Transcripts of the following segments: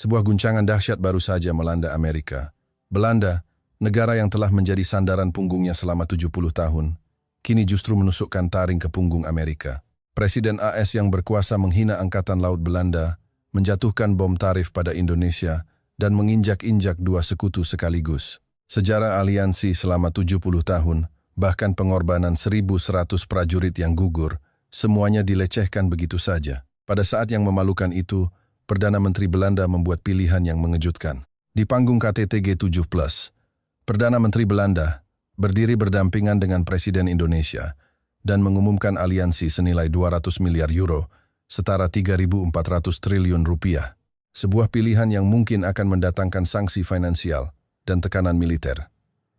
Sebuah guncangan dahsyat baru saja melanda Amerika. Belanda, negara yang telah menjadi sandaran punggungnya selama 70 tahun, kini justru menusukkan taring ke punggung Amerika. Presiden AS yang berkuasa menghina Angkatan Laut Belanda, menjatuhkan bom tarif pada Indonesia, dan menginjak-injak dua sekutu sekaligus. Sejarah aliansi selama 70 tahun, bahkan pengorbanan 1.100 prajurit yang gugur, semuanya dilecehkan begitu saja. Pada saat yang memalukan itu, Perdana Menteri Belanda membuat pilihan yang mengejutkan. Di panggung KTT G7+, Perdana Menteri Belanda berdiri berdampingan dengan Presiden Indonesia dan mengumumkan aliansi senilai 200 miliar euro, setara 3.400 triliun rupiah. Sebuah pilihan yang mungkin akan mendatangkan sanksi finansial dan tekanan militer.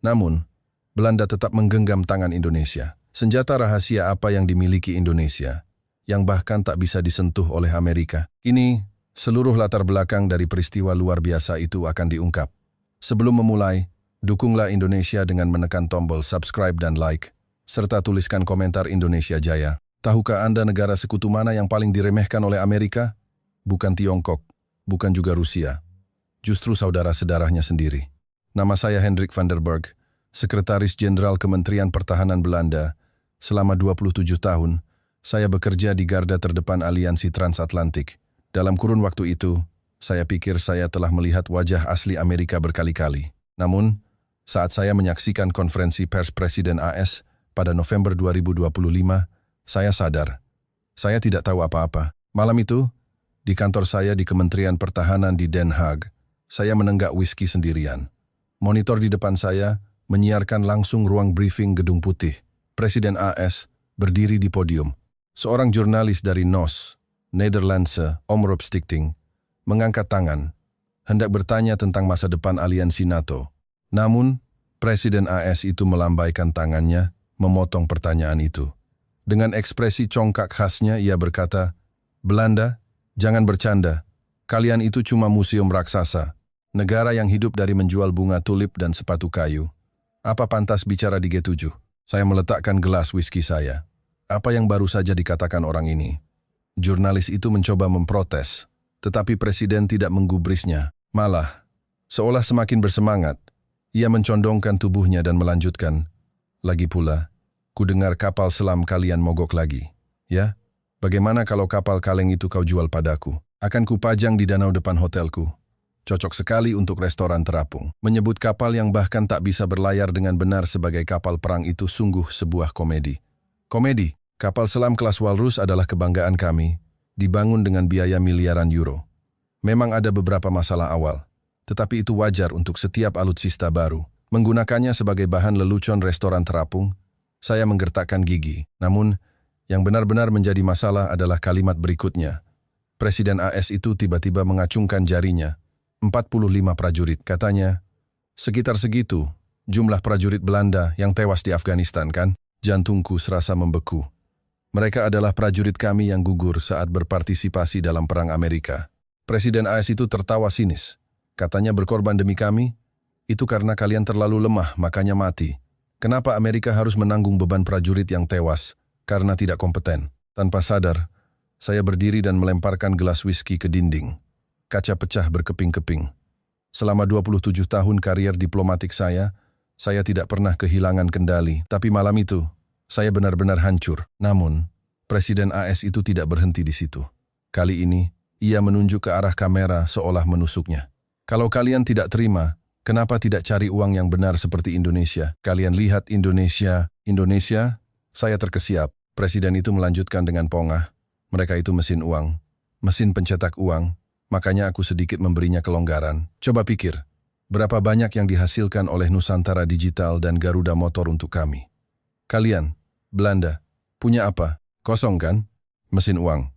Namun, Belanda tetap menggenggam tangan Indonesia. Senjata rahasia apa yang dimiliki Indonesia, yang bahkan tak bisa disentuh oleh Amerika? Kini, seluruh latar belakang dari peristiwa luar biasa itu akan diungkap. Sebelum memulai, dukunglah Indonesia dengan menekan tombol subscribe dan like, serta tuliskan komentar Indonesia Jaya. Tahukah Anda negara sekutu mana yang paling diremehkan oleh Amerika? Bukan Tiongkok, bukan juga Rusia. Justru saudara-sedarahnya sendiri. Nama saya Hendrik van der Berg, Sekretaris Jenderal Kementerian Pertahanan Belanda. Selama 27 tahun, saya bekerja di garda terdepan aliansi transatlantik. Dalam kurun waktu itu, saya pikir saya telah melihat wajah asli Amerika berkali-kali. Namun, saat saya menyaksikan konferensi pers Presiden AS pada November 2025, saya sadar, saya tidak tahu apa-apa. Malam itu, di kantor saya di Kementerian Pertahanan di Den Haag, saya menenggak whisky sendirian. Monitor di depan saya menyiarkan langsung ruang briefing Gedung Putih. Presiden AS berdiri di podium. Seorang jurnalis dari NOS, Nederlandse Omroepstichting, mengangkat tangan, hendak bertanya tentang masa depan aliansi NATO. Namun, Presiden AS itu melambaikan tangannya, memotong pertanyaan itu. Dengan ekspresi congkak khasnya, ia berkata, "Belanda, jangan bercanda. Kalian itu cuma museum raksasa. Negara yang hidup dari menjual bunga tulip dan sepatu kayu. Apa pantas bicara di G7? Saya meletakkan gelas whisky saya. Apa yang baru saja dikatakan orang ini? Jurnalis itu mencoba memprotes, tetapi Presiden tidak menggubrisnya. Malah, seolah semakin bersemangat, ia mencondongkan tubuhnya dan melanjutkan, "Lagi pula, ku dengar kapal selam kalian mogok lagi. Ya, bagaimana kalau kapal kaleng itu kau jual padaku? Akan kupajang di danau depan hotelku. Cocok sekali untuk restoran terapung." Menyebut kapal yang bahkan tak bisa berlayar dengan benar sebagai kapal perang itu sungguh sebuah komedi. Komedi, kapal selam kelas Walrus adalah kebanggaan kami, dibangun dengan biaya miliaran euro. Memang ada beberapa masalah awal, tetapi itu wajar untuk setiap alutsista baru. Menggunakannya sebagai bahan lelucon restoran terapung, saya menggertakkan gigi. Namun, yang benar-benar menjadi masalah adalah kalimat berikutnya. Presiden AS itu tiba-tiba mengacungkan jarinya. 45 prajurit, katanya. Sekitar segitu, jumlah prajurit Belanda yang tewas di Afghanistan kan? Jantungku serasa membeku. Mereka adalah prajurit kami yang gugur saat berpartisipasi dalam perang Amerika. Presiden AS itu tertawa sinis. Katanya berkorban demi kami, itu karena kalian terlalu lemah, makanya mati. Kenapa Amerika harus menanggung beban prajurit yang tewas karena tidak kompeten? Tanpa sadar, saya berdiri dan melemparkan gelas whisky ke dinding. Kaca pecah berkeping-keping. Selama 27 tahun karier diplomatik saya tidak pernah kehilangan kendali. Tapi malam itu, saya benar-benar hancur. Namun, Presiden AS itu tidak berhenti di situ. Kali ini, ia menunjuk ke arah kamera seolah menusuknya. Kalau kalian tidak terima, kenapa tidak cari uang yang benar seperti Indonesia? Kalian lihat Indonesia. Saya terkesiap. Presiden itu melanjutkan dengan pongah. Mereka itu mesin uang, mesin pencetak uang. Makanya aku sedikit memberinya kelonggaran. Coba pikir, berapa banyak yang dihasilkan oleh Nusantara Digital dan Garuda Motor untuk kami? Kalian, Belanda, punya apa? Kosong kan? Mesin uang.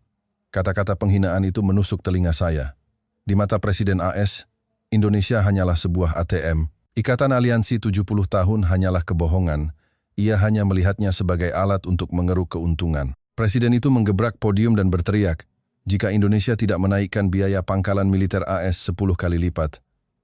Kata-kata penghinaan itu menusuk telinga saya. Di mata Presiden AS, Indonesia hanyalah sebuah ATM. Ikatan Aliansi 70 tahun hanyalah kebohongan. Ia hanya melihatnya sebagai alat untuk mengeruk keuntungan. Presiden itu menggebrak podium dan berteriak, "Jika Indonesia tidak menaikkan biaya pangkalan militer AS 10 kali lipat,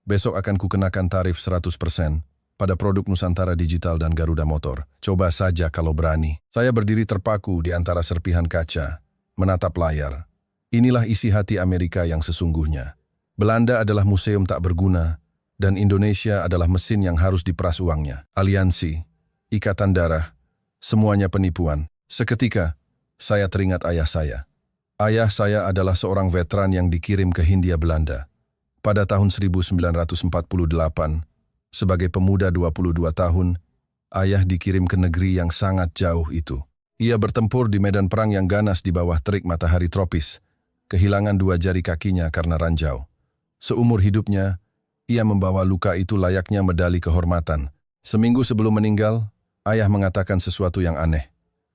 besok akan kukenakan tarif 100% pada produk Nusantara Digital dan Garuda Motor. Coba saja kalau berani." Saya berdiri terpaku di antara serpihan kaca, menatap layar. Inilah isi hati Amerika yang sesungguhnya. Belanda adalah museum tak berguna, dan Indonesia adalah mesin yang harus diperas uangnya. Aliansi, ikatan darah, semuanya penipuan. Seketika, saya teringat ayah saya. Ayah saya adalah seorang veteran yang dikirim ke Hindia Belanda. Pada tahun 1948, sebagai pemuda 22 tahun, ayah dikirim ke negeri yang sangat jauh itu. Ia bertempur di medan perang yang ganas di bawah terik matahari tropis, kehilangan 2 jari kakinya karena ranjau. Seumur hidupnya, ia membawa luka itu layaknya medali kehormatan. Seminggu sebelum meninggal, ayah mengatakan sesuatu yang aneh.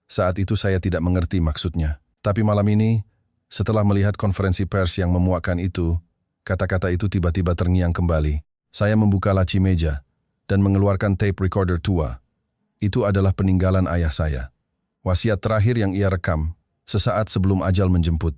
Saat itu saya tidak mengerti maksudnya. Tapi malam ini, setelah melihat konferensi pers yang memuakkan itu, kata-kata itu tiba-tiba terngiang kembali. Saya membuka laci meja dan mengeluarkan tape recorder tua. Itu adalah peninggalan ayah saya. Wasiat terakhir yang ia rekam, sesaat sebelum ajal menjemput.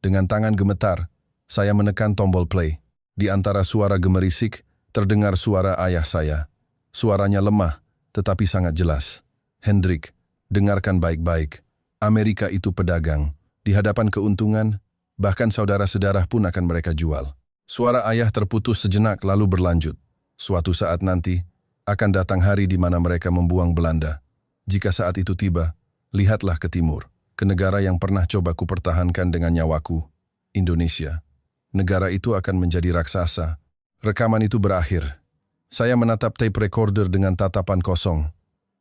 Dengan tangan gemetar, saya menekan tombol play. Di antara suara gemerisik, terdengar suara ayah saya. Suaranya lemah, tetapi sangat jelas. Hendrik, dengarkan baik-baik. Amerika itu pedagang. Di hadapan keuntungan, bahkan saudara-saudara pun akan mereka jual. Suara ayah terputus sejenak lalu berlanjut. Suatu saat nanti, akan datang hari di mana mereka membuang Belanda. Jika saat itu tiba, lihatlah ke timur, ke negara yang pernah coba kupertahankan dengan nyawaku, Indonesia. Negara itu akan menjadi raksasa. Rekaman itu berakhir. Saya menatap tape recorder dengan tatapan kosong.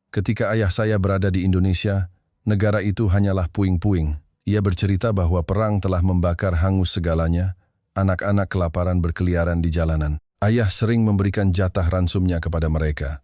Ketika ayah saya berada di Indonesia, negara itu hanyalah puing-puing. Ia bercerita bahwa perang telah membakar hangus segalanya, anak-anak kelaparan berkeliaran di jalanan. Ayah sering memberikan jatah ransumnya kepada mereka.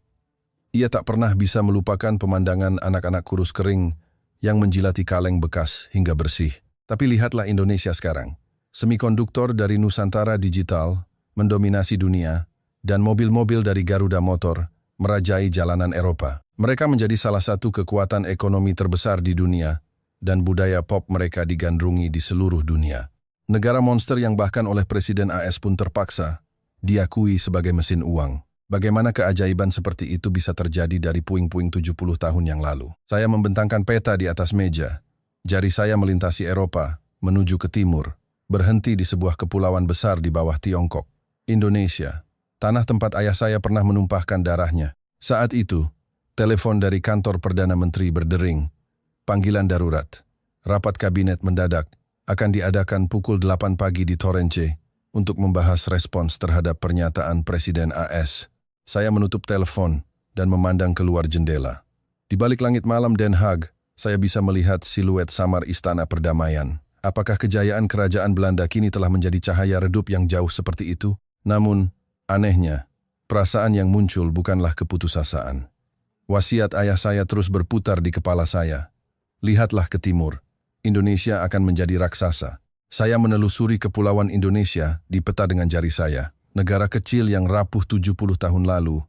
Ia tak pernah bisa melupakan pemandangan anak-anak kurus kering yang menjilati kaleng bekas hingga bersih. Tapi lihatlah Indonesia sekarang. Semikonduktor dari Nusantara Digital mendominasi dunia, dan mobil-mobil dari Garuda Motor merajai jalanan Eropa. Mereka menjadi salah satu kekuatan ekonomi terbesar di dunia, dan budaya pop mereka digandrungi di seluruh dunia. Negara monster yang bahkan oleh Presiden AS pun terpaksa diakui sebagai mesin uang. Bagaimana keajaiban seperti itu bisa terjadi dari puing-puing 70 tahun yang lalu? Saya membentangkan peta di atas meja. Jari saya melintasi Eropa, menuju ke timur, berhenti di sebuah kepulauan besar di bawah Tiongkok. Indonesia, tanah tempat ayah saya pernah menumpahkan darahnya. Saat itu, telepon dari kantor Perdana Menteri berdering. Panggilan darurat. Rapat kabinet mendadak akan diadakan pukul 8 pagi di Torrance untuk membahas respons terhadap pernyataan Presiden AS. Saya menutup telepon dan memandang keluar jendela. Di balik langit malam Den Haag, saya bisa melihat siluet samar Istana Perdamaian. Apakah kejayaan kerajaan Belanda kini telah menjadi cahaya redup yang jauh seperti itu? Namun, anehnya, perasaan yang muncul bukanlah keputusasaan. Wasiat ayah saya terus berputar di kepala saya. Lihatlah ke timur. Indonesia akan menjadi raksasa. Saya menelusuri kepulauan Indonesia di peta dengan jari saya. Negara kecil yang rapuh 70 tahun lalu,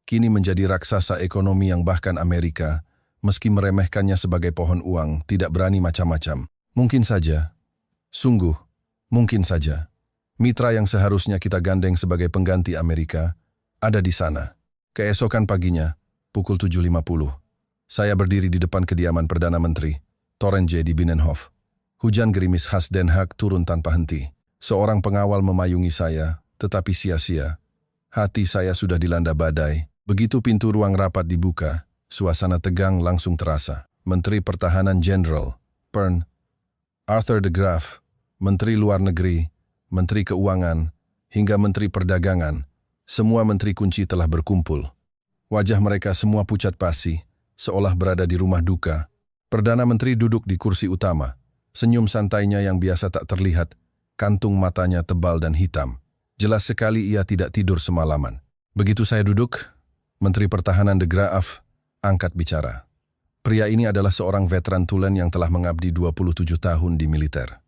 kini menjadi raksasa ekonomi yang bahkan Amerika, meski meremehkannya sebagai pohon uang, tidak berani macam-macam. Mungkin saja, sungguh, mungkin saja, mitra yang seharusnya kita gandeng sebagai pengganti Amerika, ada di sana. Keesokan paginya, pukul 7.50, saya berdiri di depan kediaman Perdana Menteri, Torrance di Binnenhof. Hujan gerimis khas Den Haag turun tanpa henti. Seorang pengawal memayungi saya, tetapi sia-sia. Hati saya sudah dilanda badai. Begitu pintu ruang rapat dibuka, suasana tegang langsung terasa. Menteri Pertahanan Jenderal, Pern, Arthur de Graaf, Menteri Luar Negeri, Menteri Keuangan, hingga Menteri Perdagangan, semua menteri kunci telah berkumpul. Wajah mereka semua pucat pasi, seolah berada di rumah duka. Perdana Menteri duduk di kursi utama. Senyum santainya yang biasa tak terlihat, kantung matanya tebal dan hitam. Jelas sekali ia tidak tidur semalaman. Begitu saya duduk, Menteri Pertahanan de Graaf angkat bicara. Pria ini adalah seorang veteran tulen yang telah mengabdi 27 tahun di militer.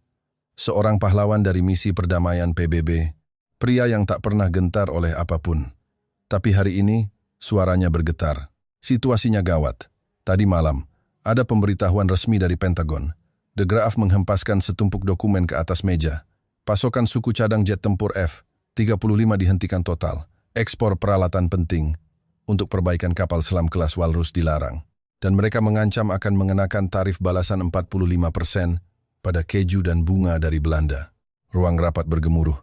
Seorang pahlawan dari misi perdamaian PBB, pria yang tak pernah gentar oleh apapun. Tapi hari ini, suaranya bergetar. Situasinya gawat. Tadi malam, ada pemberitahuan resmi dari Pentagon. De Graaf menghempaskan setumpuk dokumen ke atas meja. Pasokan suku cadang jet tempur F-35 dihentikan total. Ekspor peralatan penting untuk perbaikan kapal selam kelas Walrus dilarang. Dan mereka mengancam akan mengenakan tarif balasan 45% pada keju dan bunga dari Belanda. Ruang rapat bergemuruh.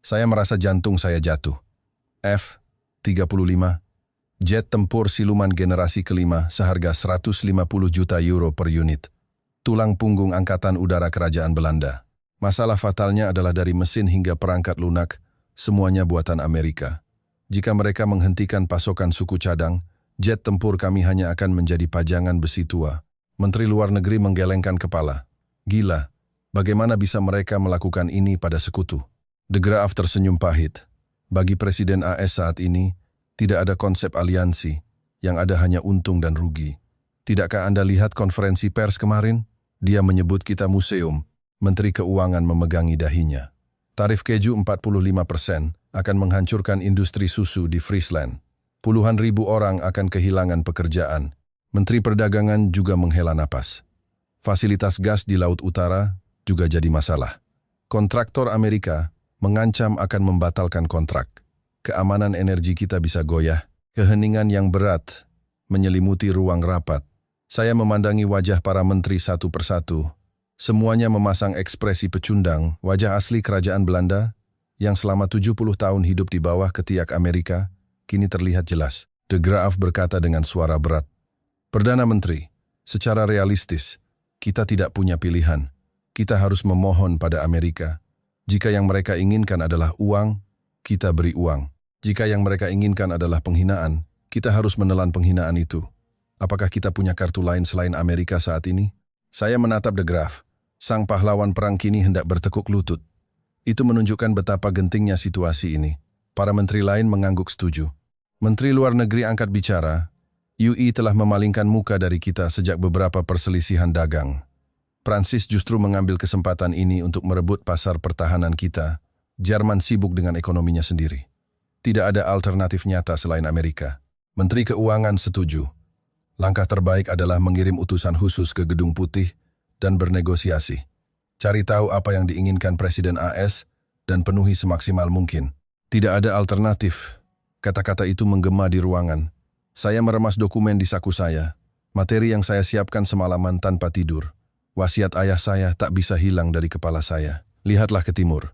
Saya merasa jantung saya jatuh. F-35, jet tempur siluman generasi kelima seharga 150 juta euro per unit. Tulang punggung Angkatan Udara Kerajaan Belanda. Masalah fatalnya adalah dari mesin hingga perangkat lunak, semuanya buatan Amerika. Jika mereka menghentikan pasokan suku cadang, jet tempur kami hanya akan menjadi pajangan besi tua. Menteri Luar Negeri menggelengkan kepala. Gila, bagaimana bisa mereka melakukan ini pada sekutu? De Graaf tersenyum pahit. Bagi Presiden AS saat ini, tidak ada konsep aliansi, yang ada hanya untung dan rugi. Tidakkah Anda lihat konferensi pers kemarin? Dia menyebut kita museum. Menteri Keuangan memegangi dahinya. Tarif keju 45% akan menghancurkan industri susu di Friesland. Puluhan ribu orang akan kehilangan pekerjaan. Menteri Perdagangan juga menghela napas. Fasilitas gas di Laut Utara juga jadi masalah. Kontraktor Amerika mengancam akan membatalkan kontrak. Keamanan energi kita bisa goyah. Keheningan yang berat menyelimuti ruang rapat. Saya memandangi wajah para menteri satu persatu. Semuanya memasang ekspresi pecundang, wajah asli kerajaan Belanda yang selama 70 tahun hidup di bawah ketiak Amerika, kini terlihat jelas. De Graaf berkata dengan suara berat, "Perdana Menteri, secara realistis, kita tidak punya pilihan. Kita harus memohon pada Amerika. Jika yang mereka inginkan adalah uang, kita beri uang. Jika yang mereka inginkan adalah penghinaan, kita harus menelan penghinaan itu. Apakah kita punya kartu lain selain Amerika saat ini?" Saya menatap De Graaf. Sang pahlawan perang kini hendak bertekuk lutut. Itu menunjukkan betapa gentingnya situasi ini. Para menteri lain mengangguk setuju. Menteri Luar Negeri angkat bicara, "UI telah memalingkan muka dari kita sejak beberapa perselisihan dagang. Prancis justru mengambil kesempatan ini untuk merebut pasar pertahanan kita. Jerman sibuk dengan ekonominya sendiri. Tidak ada alternatif nyata selain Amerika." Menteri Keuangan setuju. Langkah terbaik adalah mengirim utusan khusus ke Gedung Putih dan bernegosiasi. Cari tahu apa yang diinginkan Presiden AS dan penuhi semaksimal mungkin. Tidak ada alternatif. Kata-kata itu menggema di ruangan. Saya meremas dokumen di saku saya. Materi yang saya siapkan semalaman tanpa tidur. Wasiat ayah saya tak bisa hilang dari kepala saya. Lihatlah ke timur.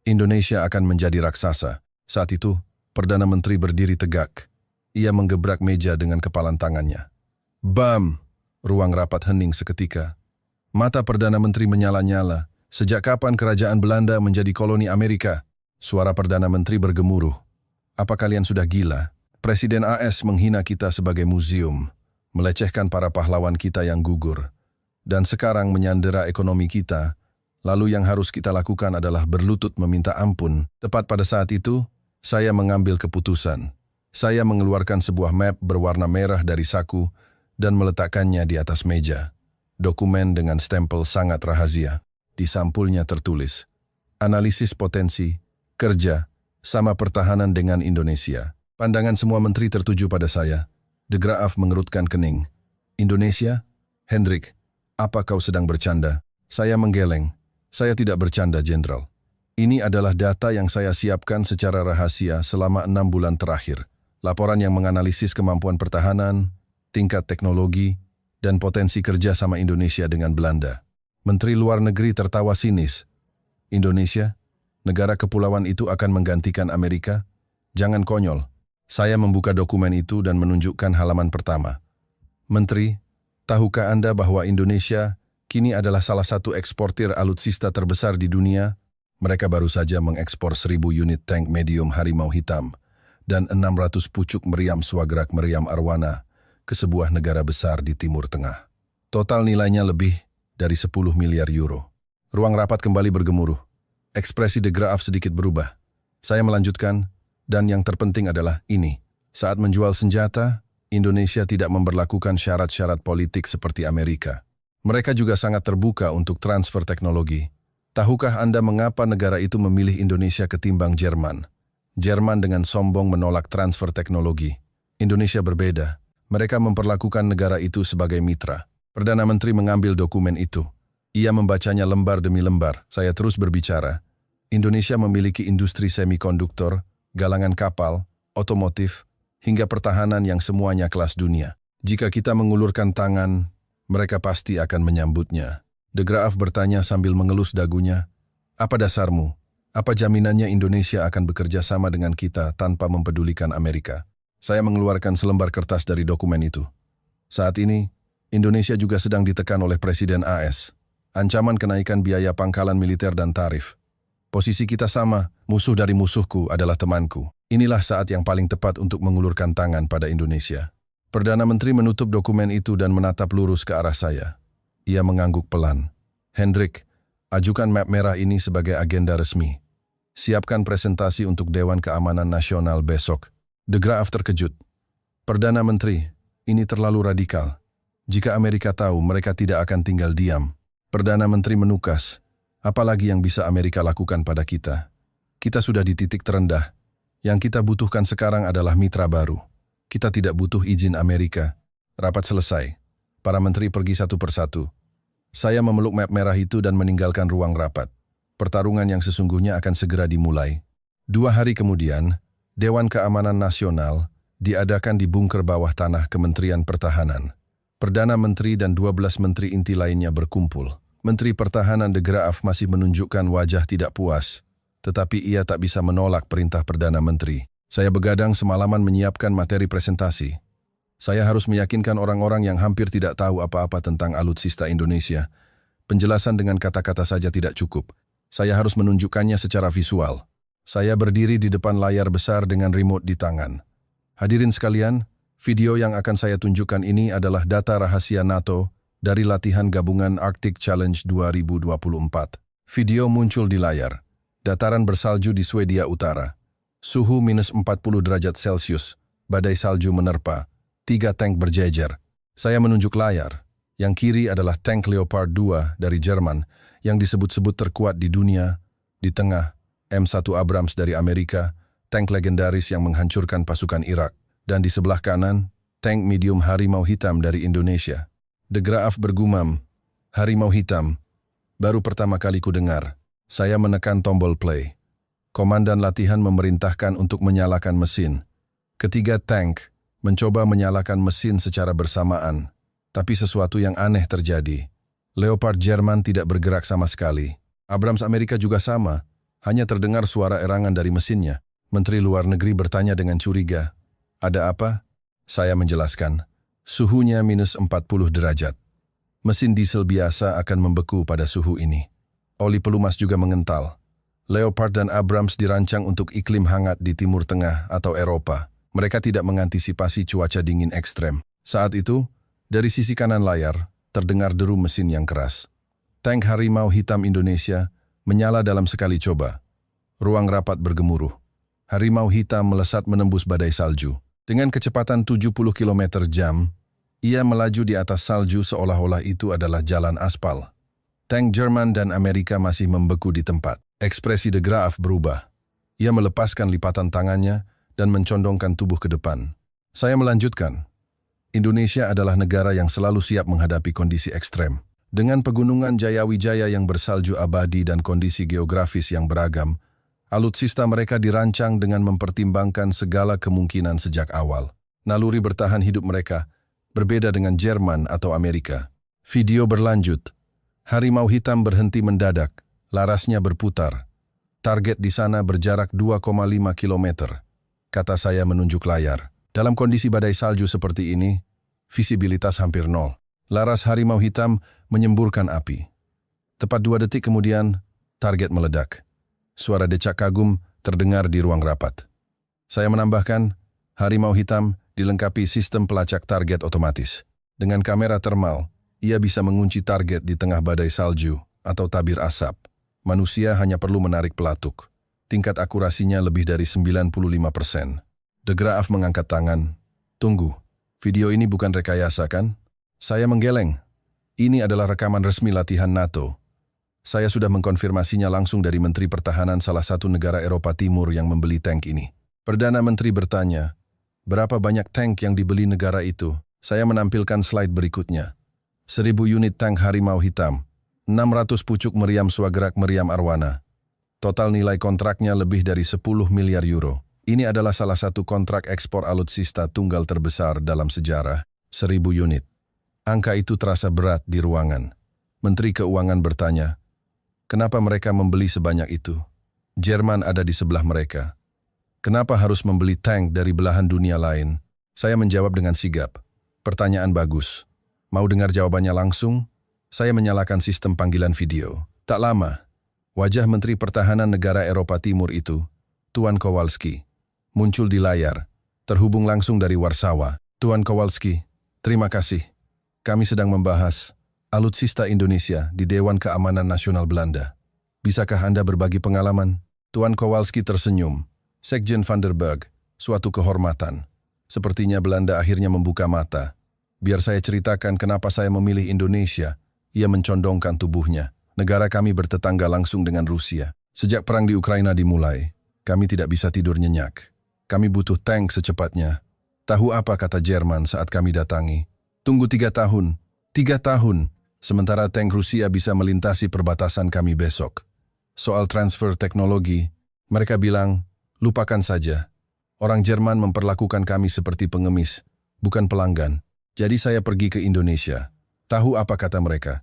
Indonesia akan menjadi raksasa. Saat itu, Perdana Menteri berdiri tegak. Ia menggebrak meja dengan kepalan tangannya. Bam! Ruang rapat hening seketika. Mata Perdana Menteri menyala-nyala. Sejak kapan kerajaan Belanda menjadi koloni Amerika? Suara Perdana Menteri bergemuruh. Apa kalian sudah gila? Presiden AS menghina kita sebagai museum, melecehkan para pahlawan kita yang gugur, dan sekarang menyandera ekonomi kita. Lalu yang harus kita lakukan adalah berlutut meminta ampun. Tepat pada saat itu, saya mengambil keputusan. Saya mengeluarkan sebuah map berwarna merah dari saku dan meletakkannya di atas meja. Dokumen dengan stempel sangat rahasia. Di sampulnya tertulis, analisis potensi, kerja, sama pertahanan dengan Indonesia. Pandangan semua menteri tertuju pada saya. De Graaf mengerutkan kening. Indonesia? Hendrik, apa kau sedang bercanda? Saya menggeleng. Saya tidak bercanda, Jenderal. Ini adalah data yang saya siapkan secara rahasia selama 6 bulan terakhir. Laporan yang menganalisis kemampuan pertahanan, tingkat teknologi, dan potensi kerja sama Indonesia dengan Belanda. Menteri Luar Negeri tertawa sinis. Indonesia, negara kepulauan itu akan menggantikan Amerika? Jangan konyol. Saya membuka dokumen itu dan menunjukkan halaman pertama. Menteri, tahukah Anda bahwa Indonesia kini adalah salah satu eksportir alutsista terbesar di dunia? Mereka baru saja mengekspor 1.000 unit tank medium Harimau Hitam dan 600 pucuk meriam Swagrak Meriam Arwana ke sebuah negara besar di Timur Tengah. Total nilainya lebih dari 10 miliar euro. Ruang rapat kembali bergemuruh. Ekspresi De Graaf sedikit berubah. Saya melanjutkan, dan yang terpenting adalah ini. Saat menjual senjata, Indonesia tidak memberlakukan syarat-syarat politik seperti Amerika. Mereka juga sangat terbuka untuk transfer teknologi. Tahukah Anda mengapa negara itu memilih Indonesia ketimbang Jerman? Jerman dengan sombong menolak transfer teknologi. Indonesia berbeda. Mereka memperlakukan negara itu sebagai mitra. Perdana Menteri mengambil dokumen itu. Ia membacanya lembar demi lembar. Saya terus berbicara. Indonesia memiliki industri semikonduktor, galangan kapal, otomotif, hingga pertahanan yang semuanya kelas dunia. Jika kita mengulurkan tangan, mereka pasti akan menyambutnya. De Graaf bertanya sambil mengelus dagunya. Apa dasarmu? Apa jaminannya Indonesia akan bekerja sama dengan kita tanpa mempedulikan Amerika? Saya mengeluarkan selembar kertas dari dokumen itu. Saat ini, Indonesia juga sedang ditekan oleh Presiden AS. Ancaman kenaikan biaya pangkalan militer dan tarif. Posisi kita sama, musuh dari musuhku adalah temanku. Inilah saat yang paling tepat untuk mengulurkan tangan pada Indonesia. Perdana Menteri menutup dokumen itu dan menatap lurus ke arah saya. Ia mengangguk pelan. Hendrik, ajukan map merah ini sebagai agenda resmi. Siapkan presentasi untuk Dewan Keamanan Nasional besok. De Graaf terkejut. Perdana Menteri, ini terlalu radikal. Jika Amerika tahu, mereka tidak akan tinggal diam. Perdana Menteri menukas. Apalagi yang bisa Amerika lakukan pada kita? Kita sudah di titik terendah. Yang kita butuhkan sekarang adalah mitra baru. Kita tidak butuh izin Amerika. Rapat selesai. Para menteri pergi satu persatu. Saya memeluk map merah itu dan meninggalkan ruang rapat. Pertarungan yang sesungguhnya akan segera dimulai. 2 hari kemudian, Dewan Keamanan Nasional diadakan di bunker bawah tanah Kementerian Pertahanan. Perdana Menteri dan 12 menteri inti lainnya berkumpul. Menteri Pertahanan De Graaf masih menunjukkan wajah tidak puas, tetapi ia tak bisa menolak perintah Perdana Menteri. Saya begadang semalaman menyiapkan materi presentasi. Saya harus meyakinkan orang-orang yang hampir tidak tahu apa-apa tentang alutsista Indonesia. Penjelasan dengan kata-kata saja tidak cukup. Saya harus menunjukkannya secara visual. Saya berdiri di depan layar besar dengan remote di tangan. Hadirin sekalian, video yang akan saya tunjukkan ini adalah data rahasia NATO dari latihan gabungan Arctic Challenge 2024. Video muncul di layar. Dataran bersalju di Swedia Utara. Suhu minus 40 derajat Celcius. Badai salju menerpa. 3 tank berjejer. Saya menunjuk layar. Yang kiri adalah tank Leopard 2 dari Jerman yang disebut-sebut terkuat di dunia. Di tengah, M1 Abrams dari Amerika, tank legendaris yang menghancurkan pasukan Irak. Dan di sebelah kanan, tank medium Harimau Hitam dari Indonesia. De Graaf bergumam, Harimau Hitam. Baru pertama kali ku dengar. Saya menekan tombol play. Komandan latihan memerintahkan untuk menyalakan mesin. Ketiga tank mencoba menyalakan mesin secara bersamaan. Tapi sesuatu yang aneh terjadi. Leopard Jerman tidak bergerak sama sekali. Abrams Amerika juga sama. Hanya terdengar suara erangan dari mesinnya. Menteri Luar Negeri bertanya dengan curiga. Ada apa? Saya menjelaskan. Suhunya minus 40 derajat. Mesin diesel biasa akan membeku pada suhu ini. Oli pelumas juga mengental. Leopard dan Abrams dirancang untuk iklim hangat di Timur Tengah atau Eropa. Mereka tidak mengantisipasi cuaca dingin ekstrem. Saat itu, dari sisi kanan layar, terdengar deru mesin yang keras. Tank Harimau Hitam Indonesia menyala dalam sekali coba. Ruang rapat bergemuruh. Harimau Hitam melesat menembus badai salju. Dengan kecepatan 70 km/jam, ia melaju di atas salju seolah-olah itu adalah jalan aspal. Tank Jerman dan Amerika masih membeku di tempat. Ekspresi De Graaf berubah. Ia melepaskan lipatan tangannya dan mencondongkan tubuh ke depan. Saya melanjutkan. Indonesia adalah negara yang selalu siap menghadapi kondisi ekstrem. Dengan pegunungan Jayawijaya yang bersalju abadi dan kondisi geografis yang beragam, alutsista mereka dirancang dengan mempertimbangkan segala kemungkinan sejak awal. Naluri bertahan hidup mereka berbeda dengan Jerman atau Amerika. Video berlanjut. Harimau Hitam berhenti mendadak, larasnya berputar. Target di sana berjarak 2,5 km. Kata saya menunjuk layar. Dalam kondisi badai salju seperti ini, visibilitas hampir nol. Laras Harimau Hitam menyemburkan api. Tepat 2 detik kemudian, target meledak. Suara decak kagum terdengar di ruang rapat. Saya menambahkan, Harimau Hitam dilengkapi sistem pelacak target otomatis. Dengan kamera termal, ia bisa mengunci target di tengah badai salju atau tabir asap. Manusia hanya perlu menarik pelatuk. Tingkat akurasinya lebih dari 95%. De Graaf mengangkat tangan. Tunggu, video ini bukan rekayasa kan? Saya menggeleng. Ini adalah rekaman resmi latihan NATO. Saya sudah mengkonfirmasinya langsung dari Menteri Pertahanan salah satu negara Eropa Timur yang membeli tank ini. Perdana Menteri bertanya, berapa banyak tank yang dibeli negara itu? Saya menampilkan slide berikutnya. 1000 unit tank Harimau Hitam, 600 pucuk meriam swagerak meriam Arwana. Total nilai kontraknya lebih dari 10 miliar euro. Ini adalah salah satu kontrak ekspor alutsista tunggal terbesar dalam sejarah, 1000 unit. Angka itu terasa berat di ruangan. Menteri Keuangan bertanya, kenapa mereka membeli sebanyak itu? Jerman ada di sebelah mereka. Kenapa harus membeli tank dari belahan dunia lain? Saya menjawab dengan sigap. Pertanyaan bagus. Mau dengar jawabannya langsung? Saya menyalakan sistem panggilan video. Tak lama, wajah Menteri Pertahanan negara Eropa Timur itu, Tuan Kowalski, muncul di layar, terhubung langsung dari Warsawa. Tuan Kowalski, terima kasih. Kami sedang membahas alutsista Indonesia di Dewan Keamanan Nasional Belanda. Bisakah Anda berbagi pengalaman? Tuan Kowalski tersenyum. Sekjen van der Berg, suatu kehormatan. Sepertinya Belanda akhirnya membuka mata. Biar saya ceritakan kenapa saya memilih Indonesia. Ia mencondongkan tubuhnya. Negara kami bertetangga langsung dengan Rusia. Sejak perang di Ukraina dimulai, kami tidak bisa tidur nyenyak. Kami butuh tank secepatnya. Tahu apa kata Jerman saat kami datangi? Tunggu 3 tahun. 3 tahun. Sementara tank Rusia bisa melintasi perbatasan kami besok. Soal transfer teknologi, mereka bilang, lupakan saja. Orang Jerman memperlakukan kami seperti pengemis, bukan pelanggan. Jadi saya pergi ke Indonesia. Tahu apa kata mereka?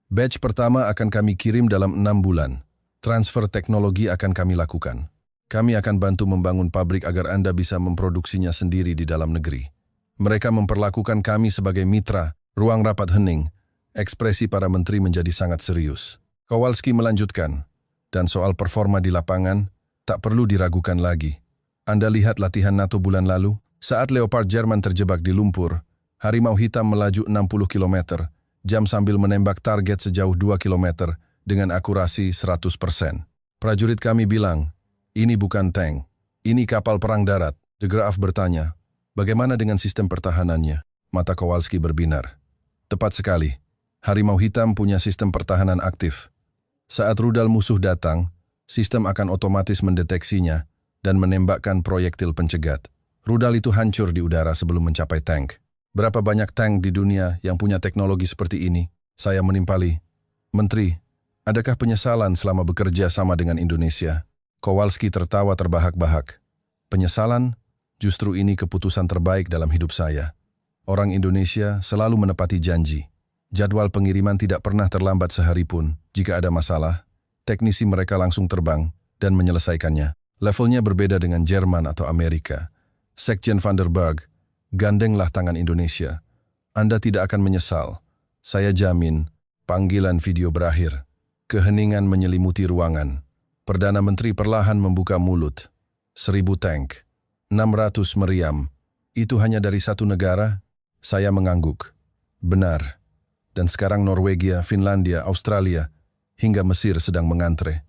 Batch pertama akan kami kirim dalam 6 bulan. Transfer teknologi akan kami lakukan. Kami akan bantu membangun pabrik agar Anda bisa memproduksinya sendiri di dalam negeri. Mereka memperlakukan kami sebagai mitra. Ruang rapat hening. Ekspresi para menteri menjadi sangat serius. Kowalski melanjutkan. Dan soal performa di lapangan, tak perlu diragukan lagi. Anda lihat latihan NATO bulan lalu? Saat Leopard Jerman terjebak di lumpur, harimau hitam melaju 60 km, jam sambil menembak target sejauh 2 km dengan akurasi 100%. Prajurit kami bilang, ini bukan tank, ini kapal perang darat. De Graaf bertanya, bagaimana dengan sistem pertahanannya? Mata Kowalski berbinar. Tepat sekali, harimau hitam punya sistem pertahanan aktif. Saat rudal musuh datang, sistem akan otomatis mendeteksinya dan menembakkan proyektil pencegat. Rudal itu hancur di udara sebelum mencapai tank. Berapa banyak tank di dunia yang punya teknologi seperti ini? Saya menimpali. Menteri, adakah penyesalan selama bekerja sama dengan Indonesia? Kowalski tertawa terbahak-bahak. Penyesalan? Justru ini keputusan terbaik dalam hidup saya. Orang Indonesia selalu menepati janji. Jadwal pengiriman tidak pernah terlambat sehari pun. Jika ada masalah, teknisi mereka langsung terbang dan menyelesaikannya. Levelnya berbeda dengan Jerman atau Amerika. Sekjen van der Berg, gandenglah tangan Indonesia. Anda tidak akan menyesal. Saya jamin, panggilan video berakhir. Keheningan menyelimuti ruangan. Perdana Menteri perlahan membuka mulut. 1000 tank, 600 meriam. Itu hanya dari satu negara? Saya mengangguk. Benar. Dan sekarang Norwegia, Finlandia, Australia, hingga Mesir sedang mengantre.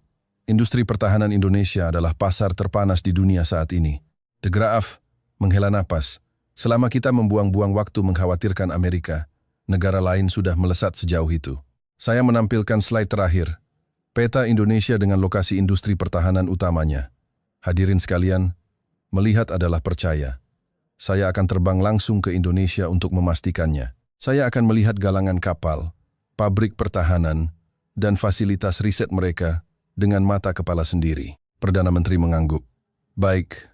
Industri pertahanan Indonesia adalah pasar terpanas di dunia saat ini. De Graaf menghela napas. Selama kita membuang-buang waktu mengkhawatirkan Amerika, negara lain sudah melesat sejauh itu. Saya menampilkan slide terakhir. Peta Indonesia dengan lokasi industri pertahanan utamanya. Hadirin sekalian, melihat adalah percaya. Saya akan terbang langsung ke Indonesia untuk memastikannya. Saya akan melihat galangan kapal, pabrik pertahanan, dan fasilitas riset mereka dengan mata kepala sendiri. Perdana Menteri mengangguk. Baik,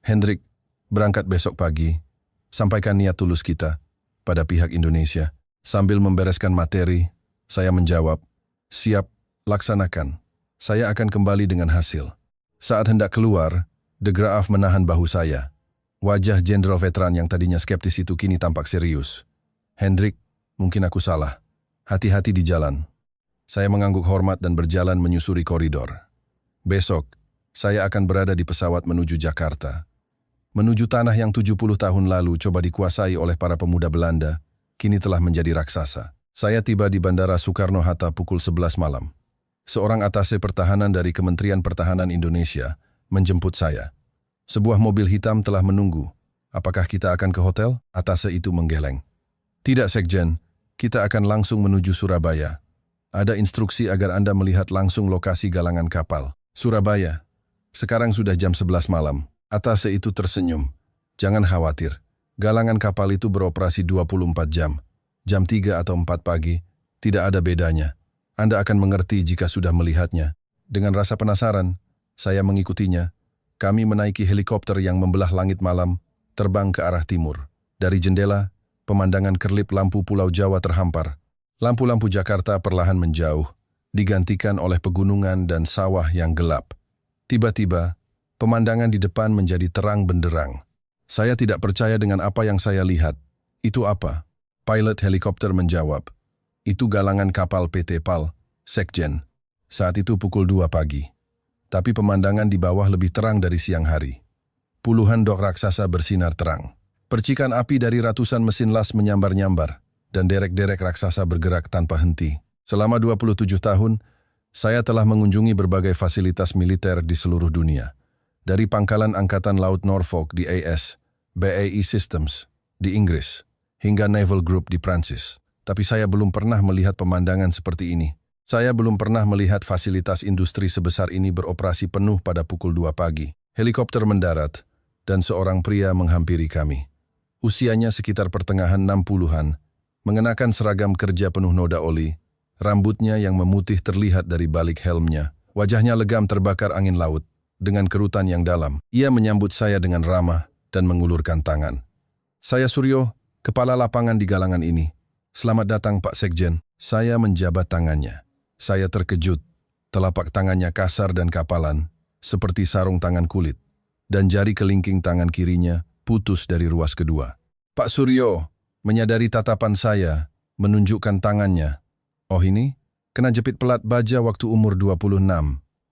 Hendrik, berangkat besok pagi. Sampaikan niat tulus kita pada pihak Indonesia. Sambil membereskan materi, saya menjawab, siap, laksanakan. Saya akan kembali dengan hasil. Saat hendak keluar, De Graaf menahan bahu saya. Wajah jenderal veteran yang tadinya skeptis itu kini tampak serius. Hendrik, mungkin aku salah. Hati-hati di jalan. Saya mengangguk hormat dan berjalan menyusuri koridor. Besok, saya akan berada di pesawat menuju Jakarta. Menuju tanah yang 70 tahun lalu coba dikuasai oleh para pemuda Belanda, kini telah menjadi raksasa. Saya tiba di Bandara Soekarno-Hatta pukul 11 malam. Seorang atase pertahanan dari Kementerian Pertahanan Indonesia menjemput saya. Sebuah mobil hitam telah menunggu. Apakah kita akan ke hotel? Atase itu menggeleng. Tidak, Sekjen. Kita akan langsung menuju Surabaya. Ada instruksi agar Anda melihat langsung lokasi galangan kapal. Surabaya. Sekarang sudah jam 11 malam. Atase itu tersenyum. Jangan khawatir. Galangan kapal itu beroperasi 24 jam. Jam 3 atau 4 pagi. Tidak ada bedanya. Anda akan mengerti jika sudah melihatnya. Dengan rasa penasaran, saya mengikutinya. Kami menaiki helikopter yang membelah langit malam, terbang ke arah timur. Dari jendela, pemandangan kerlip lampu Pulau Jawa terhampar. Lampu-lampu Jakarta perlahan menjauh, digantikan oleh pegunungan dan sawah yang gelap. Tiba-tiba, pemandangan di depan menjadi terang benderang. Saya tidak percaya dengan apa yang saya lihat. Itu apa? Pilot helikopter menjawab. Itu galangan kapal PT PAL, Sekjen. Saat itu pukul 2 pagi. Tapi pemandangan di bawah lebih terang dari siang hari. Puluhan dok raksasa bersinar terang. Percikan api dari ratusan mesin las menyambar-nyambar, dan derek-derek raksasa bergerak tanpa henti. Selama 27 tahun, saya telah mengunjungi berbagai fasilitas militer di seluruh dunia. Dari pangkalan Angkatan Laut Norfolk di AS, BAE Systems di Inggris, hingga Naval Group di Prancis. Tapi saya belum pernah melihat pemandangan seperti ini. Saya belum pernah melihat fasilitas industri sebesar ini beroperasi penuh pada pukul 2 pagi. Helikopter mendarat, dan seorang pria menghampiri kami. Usianya sekitar pertengahan 60-an, mengenakan seragam kerja penuh noda oli, rambutnya yang memutih terlihat dari balik helmnya. Wajahnya legam terbakar angin laut, dengan kerutan yang dalam. Ia menyambut saya dengan ramah dan mengulurkan tangan. Saya Suryo, kepala lapangan di galangan ini. Selamat datang Pak Sekjen. Saya menjabat tangannya. Saya terkejut. Telapak tangannya kasar dan kapalan, seperti sarung tangan kulit. Dan jari kelingking tangan kirinya putus dari ruas kedua. Pak Suryo menyadari tatapan saya, menunjukkan tangannya. Oh ini? Kena jepit pelat baja waktu umur 26,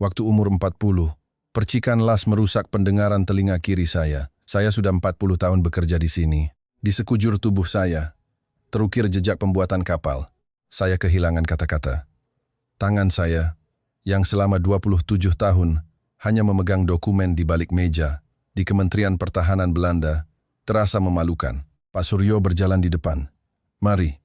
waktu umur 40. Percikan las merusak pendengaran telinga kiri saya. Saya sudah 40 tahun bekerja di sini. Di sekujur tubuh saya, terukir jejak pembuatan kapal. Saya kehilangan kata-kata. Tangan saya, yang selama 27 tahun hanya memegang dokumen di balik meja di Kementerian Pertahanan Belanda, terasa memalukan. Pak Suryo berjalan di depan. Mari,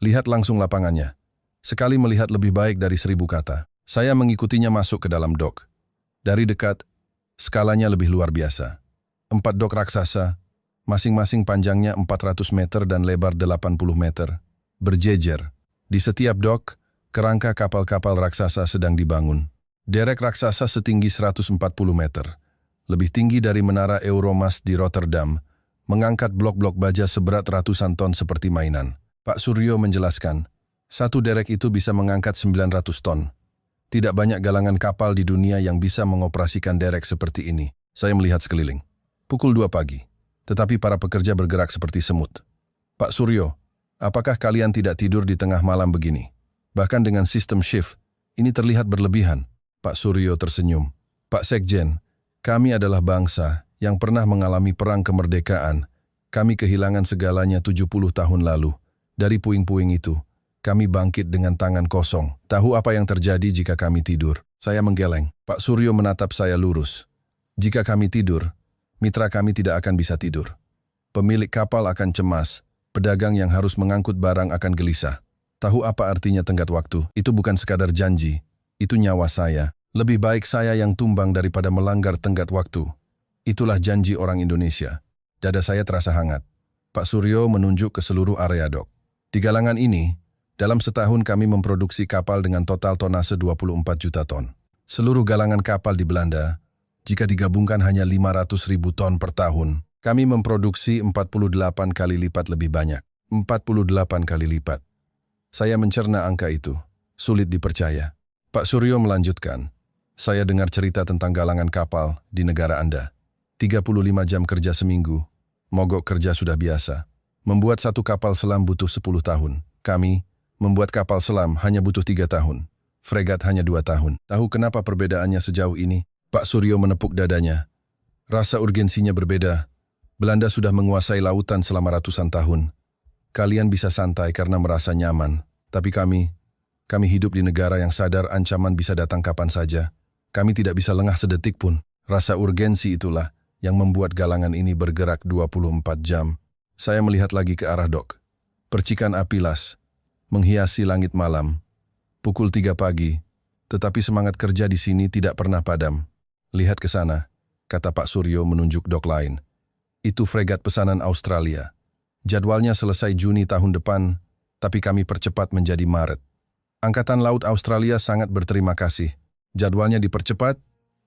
lihat langsung lapangannya. Sekali melihat lebih baik dari 1000 kata. Saya mengikutinya masuk ke dalam dok. Dari dekat, skalanya lebih luar biasa. 4 dok raksasa, masing-masing panjangnya 400 meter dan lebar 80 meter, berjejer. Di setiap dok, kerangka kapal-kapal raksasa sedang dibangun. Derek raksasa setinggi 140 meter, lebih tinggi dari menara Euromas di Rotterdam, mengangkat blok-blok baja seberat ratusan ton seperti mainan. Pak Suryo menjelaskan, satu derek itu bisa mengangkat 900 ton. Tidak banyak galangan kapal di dunia yang bisa mengoperasikan derek seperti ini. Saya melihat sekeliling. Pukul 2 pagi, tetapi para pekerja bergerak seperti semut. Pak Suryo, apakah kalian tidak tidur di tengah malam begini? Bahkan dengan sistem shift, ini terlihat berlebihan. Pak Suryo tersenyum. Pak Sekjen, kami adalah bangsa yang pernah mengalami perang kemerdekaan. Kami kehilangan segalanya 70 tahun lalu. Dari puing-puing itu, kami bangkit dengan tangan kosong. Tahu apa yang terjadi jika kami tidur? Saya menggeleng. Pak Suryo menatap saya lurus. Jika kami tidur, mitra kami tidak akan bisa tidur. Pemilik kapal akan cemas. Pedagang yang harus mengangkut barang akan gelisah. Tahu apa artinya tenggat waktu? Itu bukan sekadar janji. Itu nyawa saya. Lebih baik saya yang tumbang daripada melanggar tenggat waktu. Itulah janji orang Indonesia. Dada saya terasa hangat. Pak Suryo menunjuk ke seluruh area dok. Di galangan ini, dalam setahun kami memproduksi kapal dengan total tonase 24 juta ton. Seluruh galangan kapal di Belanda, jika digabungkan hanya 500.000 ton per tahun, kami memproduksi 48 kali lipat lebih banyak. 48 kali lipat. Saya mencerna angka itu. Sulit dipercaya. Pak Suryo melanjutkan. Saya dengar cerita tentang galangan kapal di negara Anda. 35 jam kerja seminggu. Mogok kerja sudah biasa. Membuat satu kapal selam butuh 10 tahun. Kami membuat kapal selam hanya butuh 3 tahun. Fregat hanya 2 tahun. Tahu kenapa perbedaannya sejauh ini? Pak Suryo menepuk dadanya. Rasa urgensinya berbeda. Belanda sudah menguasai lautan selama ratusan tahun. Kalian bisa santai karena merasa nyaman. Tapi kami hidup di negara yang sadar ancaman bisa datang kapan saja. Kami tidak bisa lengah sedetik pun. Rasa urgensi itulah yang membuat galangan ini bergerak 24 jam. Saya melihat lagi ke arah dok. Percikan api las menghiasi langit malam. Pukul 3 pagi, tetapi semangat kerja di sini tidak pernah padam. Lihat ke sana, kata Pak Suryo menunjuk dok lain. Itu fregat pesanan Australia. Jadwalnya selesai Juni tahun depan, tapi kami percepat menjadi Maret. Angkatan Laut Australia sangat berterima kasih. Jadwalnya dipercepat,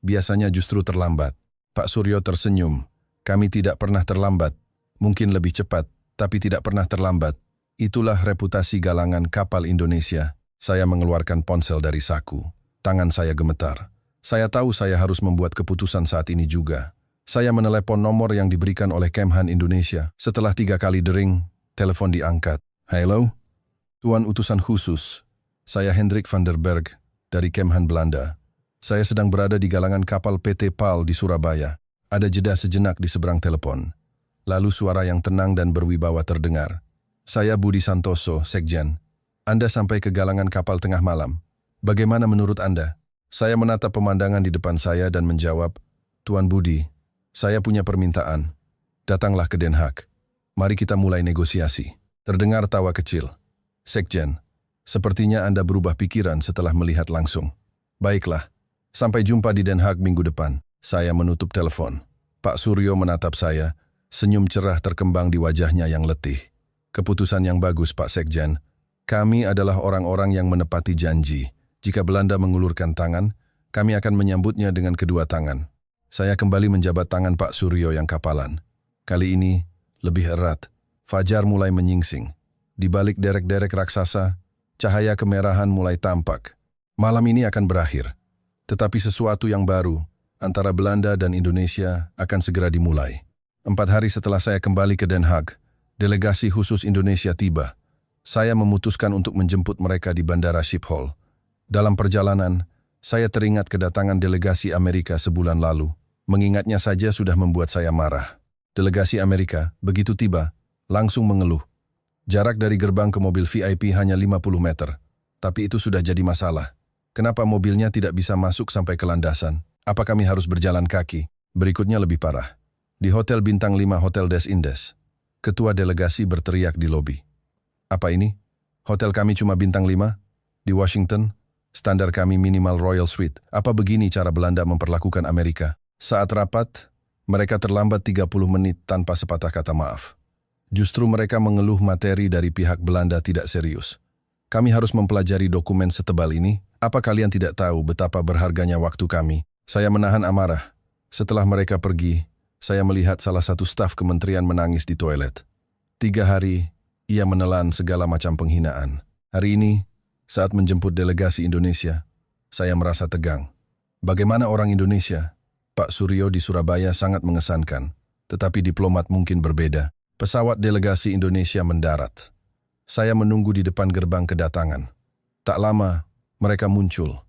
biasanya justru terlambat. Pak Suryo tersenyum. Kami tidak pernah terlambat. Mungkin lebih cepat, tapi tidak pernah terlambat. Itulah reputasi galangan kapal Indonesia. Saya mengeluarkan ponsel dari saku. Tangan saya gemetar. Saya tahu saya harus membuat keputusan saat ini juga. Saya menelepon nomor yang diberikan oleh Kemhan Indonesia. Setelah 3 kali dering, telepon diangkat. Halo? Tuan utusan khusus. Saya Hendrik van der Berg dari Kemhan Belanda. Saya sedang berada di galangan kapal PT PAL di Surabaya. Ada jeda sejenak di seberang telepon. Lalu suara yang tenang dan berwibawa terdengar. Saya Budi Santoso, Sekjen. Anda sampai ke galangan kapal tengah malam. Bagaimana menurut Anda? Saya menatap pemandangan di depan saya dan menjawab, Tuan Budi, saya punya permintaan. Datanglah ke Den Haag. Mari kita mulai negosiasi. Terdengar tawa kecil. Sekjen, sepertinya Anda berubah pikiran setelah melihat langsung. Baiklah, sampai jumpa di Den Haag minggu depan. Saya menutup telepon. Pak Suryo menatap saya, senyum cerah terkembang di wajahnya yang letih. Keputusan yang bagus, Pak Sekjen. Kami adalah orang-orang yang menepati janji. Jika Belanda mengulurkan tangan, kami akan menyambutnya dengan kedua tangan. Saya kembali menjabat tangan Pak Suryo yang kapalan. Kali ini, lebih erat. Fajar mulai menyingsing. Di balik derek-derek raksasa, cahaya kemerahan mulai tampak. Malam ini akan berakhir. Tetapi sesuatu yang baru, antara Belanda dan Indonesia akan segera dimulai. 4 hari setelah saya kembali ke Den Haag, delegasi khusus Indonesia tiba. Saya memutuskan untuk menjemput mereka di Bandara Schiphol. Dalam perjalanan, saya teringat kedatangan delegasi Amerika sebulan lalu. Mengingatnya saja sudah membuat saya marah. Delegasi Amerika, begitu tiba, langsung mengeluh. Jarak dari gerbang ke mobil VIP hanya 50 meter. Tapi itu sudah jadi masalah. Kenapa mobilnya tidak bisa masuk sampai ke landasan? Apa kami harus berjalan kaki? Berikutnya lebih parah. Di Hotel Bintang 5 Hotel Des Indes, ketua delegasi berteriak di lobi. Apa ini? Hotel kami cuma bintang 5? Di Washington, standar kami minimal Royal Suite. Apa begini cara Belanda memperlakukan Amerika? Saat rapat, mereka terlambat 30 menit tanpa sepatah kata maaf. Justru mereka mengeluh materi dari pihak Belanda tidak serius. Kami harus mempelajari dokumen setebal ini. Apa kalian tidak tahu betapa berharganya waktu kami? Saya menahan amarah. Setelah mereka pergi, saya melihat salah satu staf kementerian menangis di toilet. 3 hari, ia menelan segala macam penghinaan. Hari ini, saat menjemput delegasi Indonesia, saya merasa tegang. Bagaimana orang Indonesia? Pak Suryo di Surabaya sangat mengesankan, tetapi diplomat mungkin berbeda. Pesawat delegasi Indonesia mendarat. Saya menunggu di depan gerbang kedatangan. Tak lama, mereka muncul.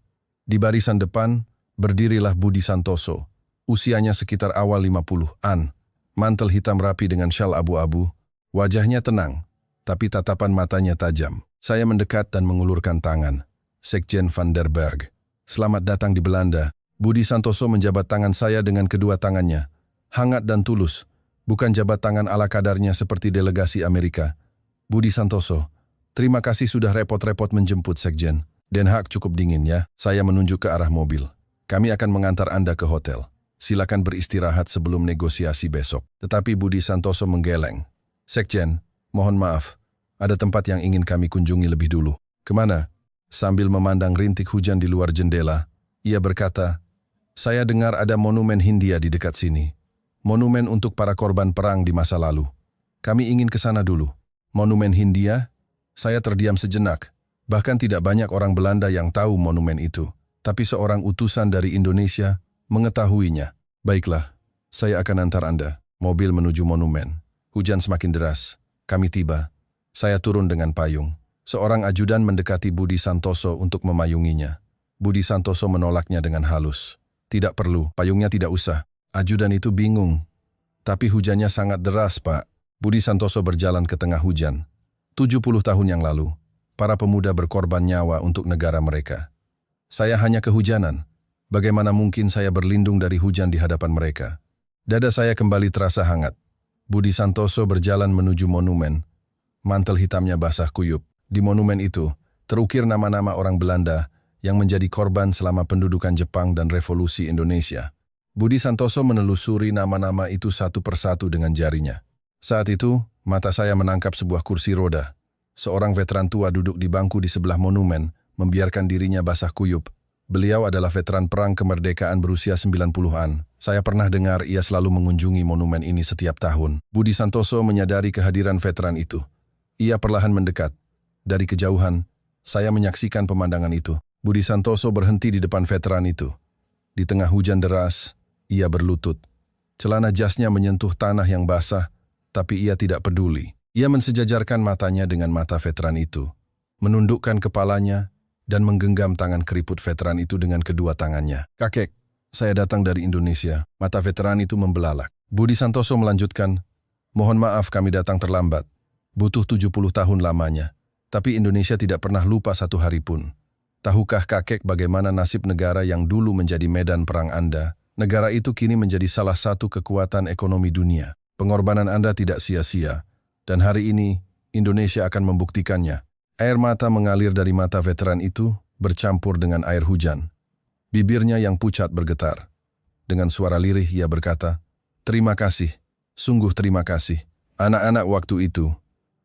Di barisan depan, berdirilah Budi Santoso. Usianya sekitar awal 50-an. Mantel hitam rapi dengan syal abu-abu. Wajahnya tenang, tapi tatapan matanya tajam. Saya mendekat dan mengulurkan tangan. Sekjen van der Berg. Selamat datang di Belanda. Budi Santoso menjabat tangan saya dengan kedua tangannya. Hangat dan tulus. Bukan jabat tangan ala kadarnya seperti delegasi Amerika. Budi Santoso, terima kasih sudah repot-repot menjemput Sekjen. Den Haag cukup dingin ya. Saya menunjuk ke arah mobil. Kami akan mengantar Anda ke hotel. Silakan beristirahat sebelum negosiasi besok. Tetapi Budi Santoso menggeleng. Sekjen, mohon maaf. Ada tempat yang ingin kami kunjungi lebih dulu. Kemana? Sambil memandang rintik hujan di luar jendela, ia berkata, saya dengar ada monumen Hindia di dekat sini. Monumen untuk para korban perang di masa lalu. Kami ingin ke sana dulu. Monumen Hindia? Saya terdiam sejenak. Bahkan tidak banyak orang Belanda yang tahu monumen itu. Tapi seorang utusan dari Indonesia mengetahuinya. Baiklah, saya akan antar Anda. Mobil menuju monumen. Hujan semakin deras. Kami tiba. Saya turun dengan payung. Seorang ajudan mendekati Budi Santoso untuk memayunginya. Budi Santoso menolaknya dengan halus. Tidak perlu, payungnya tidak usah. Ajudan itu bingung. Tapi hujannya sangat deras, Pak. Budi Santoso berjalan ke tengah hujan. 70 tahun yang lalu, para pemuda berkorban nyawa untuk negara mereka. Saya hanya kehujanan. Bagaimana mungkin saya berlindung dari hujan di hadapan mereka? Dada saya kembali terasa hangat. Budi Santoso berjalan menuju monumen. Mantel hitamnya basah kuyup. Di monumen itu, terukir nama-nama orang Belanda yang menjadi korban selama pendudukan Jepang dan Revolusi Indonesia. Budi Santoso menelusuri nama-nama itu satu persatu dengan jarinya. Saat itu, mata saya menangkap sebuah kursi roda. Seorang veteran tua duduk di bangku di sebelah monumen, membiarkan dirinya basah kuyup. Beliau adalah veteran perang kemerdekaan berusia 90-an. Saya pernah dengar ia selalu mengunjungi monumen ini setiap tahun. Budi Santoso menyadari kehadiran veteran itu. Ia perlahan mendekat. Dari kejauhan, saya menyaksikan pemandangan itu. Budi Santoso berhenti di depan veteran itu. Di tengah hujan deras, ia berlutut. Celana jasnya menyentuh tanah yang basah, tapi ia tidak peduli. Ia mensejajarkan matanya dengan mata veteran itu, menundukkan kepalanya, dan menggenggam tangan keriput veteran itu dengan kedua tangannya. "Kakek, saya datang dari Indonesia." Mata veteran itu membelalak. Budi Santoso melanjutkan, "Mohon maaf kami datang terlambat. Butuh 70 tahun lamanya. Tapi Indonesia tidak pernah lupa satu hari pun. Tahukah kakek bagaimana nasib negara yang dulu menjadi medan perang Anda? Negara itu kini menjadi salah satu kekuatan ekonomi dunia. Pengorbanan Anda tidak sia-sia, dan hari ini Indonesia akan membuktikannya." Air mata mengalir dari mata veteran itu bercampur dengan air hujan. Bibirnya yang pucat bergetar. Dengan suara lirih ia berkata, "Terima kasih, sungguh terima kasih. Anak-anak waktu itu,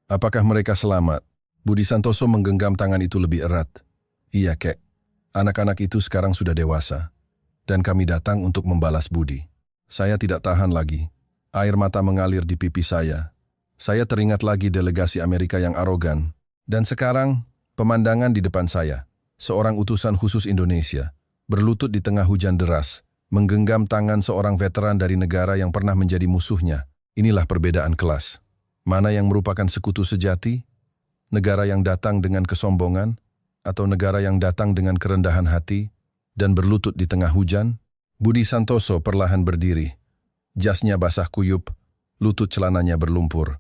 apakah mereka selamat?" Budi Santoso menggenggam tangan itu lebih erat. "Iya, kek. Anak-anak itu sekarang sudah dewasa. Dan kami datang untuk membalas budi." Saya tidak tahan lagi. Air mata mengalir di pipi saya. Saya teringat lagi delegasi Amerika yang arogan. Dan sekarang, pemandangan di depan saya. Seorang utusan khusus Indonesia, berlutut di tengah hujan deras, menggenggam tangan seorang veteran dari negara yang pernah menjadi musuhnya. Inilah perbedaan kelas. Mana yang merupakan sekutu sejati? Negara yang datang dengan kesombongan, atau negara yang datang dengan kerendahan hati, dan berlutut di tengah hujan? Budi Santoso perlahan berdiri. Jasnya basah kuyup, lutut celananya berlumpur.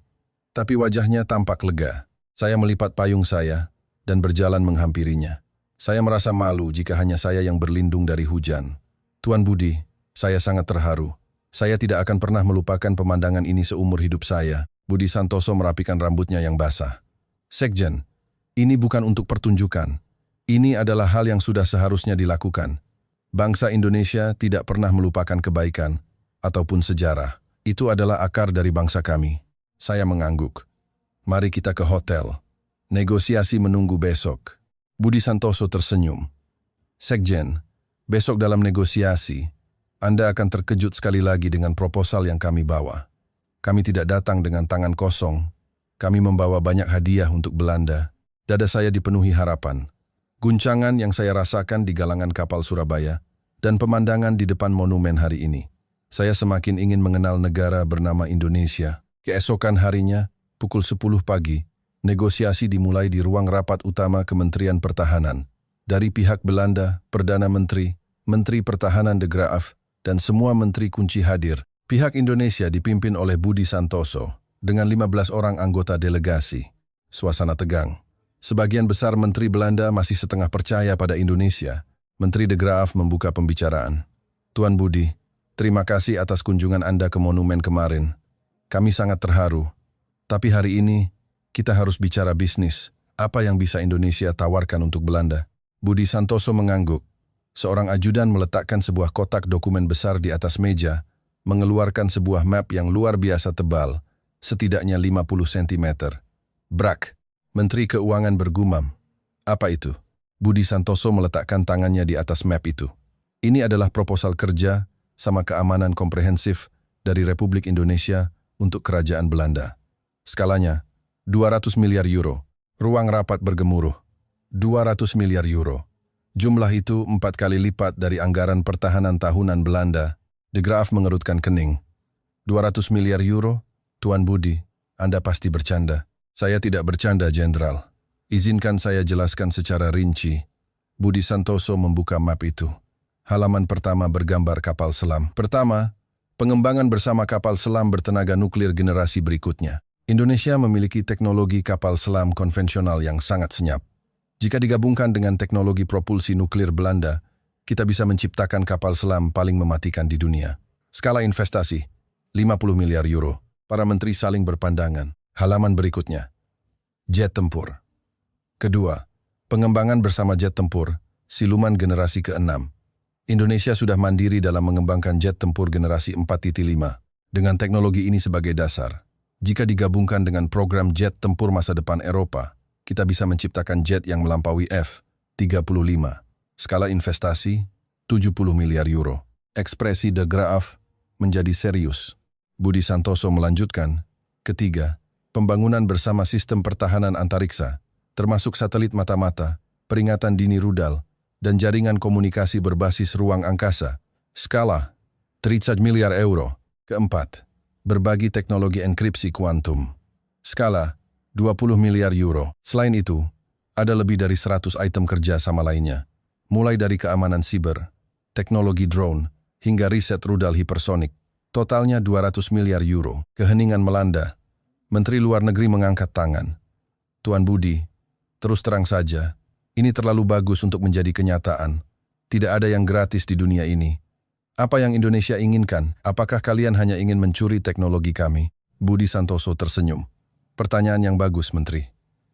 Tapi wajahnya tampak lega. Saya melipat payung saya dan berjalan menghampirinya. Saya merasa malu jika hanya saya yang berlindung dari hujan. "Tuan Budi, saya sangat terharu. Saya tidak akan pernah melupakan pemandangan ini seumur hidup saya." Budi Santoso merapikan rambutnya yang basah. "Sekjen, ini bukan untuk pertunjukan. Ini adalah hal yang sudah seharusnya dilakukan. Bangsa Indonesia tidak pernah melupakan kebaikan ataupun sejarah. Itu adalah akar dari bangsa kami." Saya mengangguk. "Mari kita ke hotel. Negosiasi menunggu besok." Budi Santoso tersenyum. "Sekjen, besok dalam negosiasi, Anda akan terkejut sekali lagi dengan proposal yang kami bawa. Kami tidak datang dengan tangan kosong. Kami membawa banyak hadiah untuk Belanda." Dada saya dipenuhi harapan. Guncangan yang saya rasakan di galangan kapal Surabaya dan pemandangan di depan monumen hari ini. Saya semakin ingin mengenal negara bernama Indonesia. Keesokan harinya, pukul 10 pagi, negosiasi dimulai di ruang rapat utama Kementerian Pertahanan. Dari pihak Belanda, Perdana Menteri, Menteri Pertahanan de Graaf, dan semua menteri kunci hadir. Pihak Indonesia dipimpin oleh Budi Santoso, dengan 15 orang anggota delegasi. Suasana tegang. Sebagian besar menteri Belanda masih setengah percaya pada Indonesia. Menteri de Graaf membuka pembicaraan. "Tuan Budi, terima kasih atas kunjungan Anda ke monumen kemarin. Kami sangat terharu. Tapi hari ini, kita harus bicara bisnis. Apa yang bisa Indonesia tawarkan untuk Belanda?" Budi Santoso mengangguk. Seorang ajudan meletakkan sebuah kotak dokumen besar di atas meja, mengeluarkan sebuah map yang luar biasa tebal, setidaknya 50 cm. "Brak." Menteri Keuangan bergumam. "Apa itu?" Budi Santoso meletakkan tangannya di atas map itu. "Ini adalah proposal kerja sama keamanan komprehensif dari Republik Indonesia untuk Kerajaan Belanda. Skalanya, 200 miliar euro. Ruang rapat bergemuruh. 200 miliar euro. Jumlah itu 4 kali lipat dari anggaran pertahanan tahunan Belanda." De Graaf mengerutkan kening. 200 miliar euro? Tuan Budi, Anda pasti bercanda." "Saya tidak bercanda, Jenderal. Izinkan saya jelaskan secara rinci." Budi Santoso membuka map itu. Halaman pertama bergambar kapal selam. Pertama, pengembangan bersama kapal selam bertenaga nuklir generasi berikutnya. Indonesia memiliki teknologi kapal selam konvensional yang sangat senyap. Jika digabungkan dengan teknologi propulsi nuklir Belanda, kita bisa menciptakan kapal selam paling mematikan di dunia. Skala investasi, 50 miliar euro. Para menteri saling berpandangan. Halaman berikutnya. Jet tempur. Kedua, pengembangan bersama jet tempur, siluman generasi ke-6. Indonesia sudah mandiri dalam mengembangkan jet tempur generasi 4.5. Dengan teknologi ini sebagai dasar, jika digabungkan dengan program jet tempur masa depan Eropa, kita bisa menciptakan jet yang melampaui F-35. Skala investasi, 70 miliar euro. Ekspresi de Graaf menjadi serius. Budi Santoso melanjutkan. Ketiga, pembangunan bersama sistem pertahanan antariksa, termasuk satelit mata-mata, peringatan dini rudal, dan jaringan komunikasi berbasis ruang angkasa, Skala, 30 miliar euro. Keempat, berbagi teknologi enkripsi kuantum. Skala, 20 miliar euro. Selain itu, ada lebih dari 100 item kerja sama lainnya. Mulai dari keamanan siber, teknologi drone, hingga riset rudal hipersonik. Totalnya 200 miliar euro. Keheningan melanda. Menteri Luar Negeri mengangkat tangan. Tuan Budi, terus terang saja, ini terlalu bagus untuk menjadi kenyataan. Tidak ada yang gratis di dunia ini. Apa yang Indonesia inginkan? Apakah kalian hanya ingin mencuri teknologi kami? Budi Santoso tersenyum. Pertanyaan yang bagus, Menteri.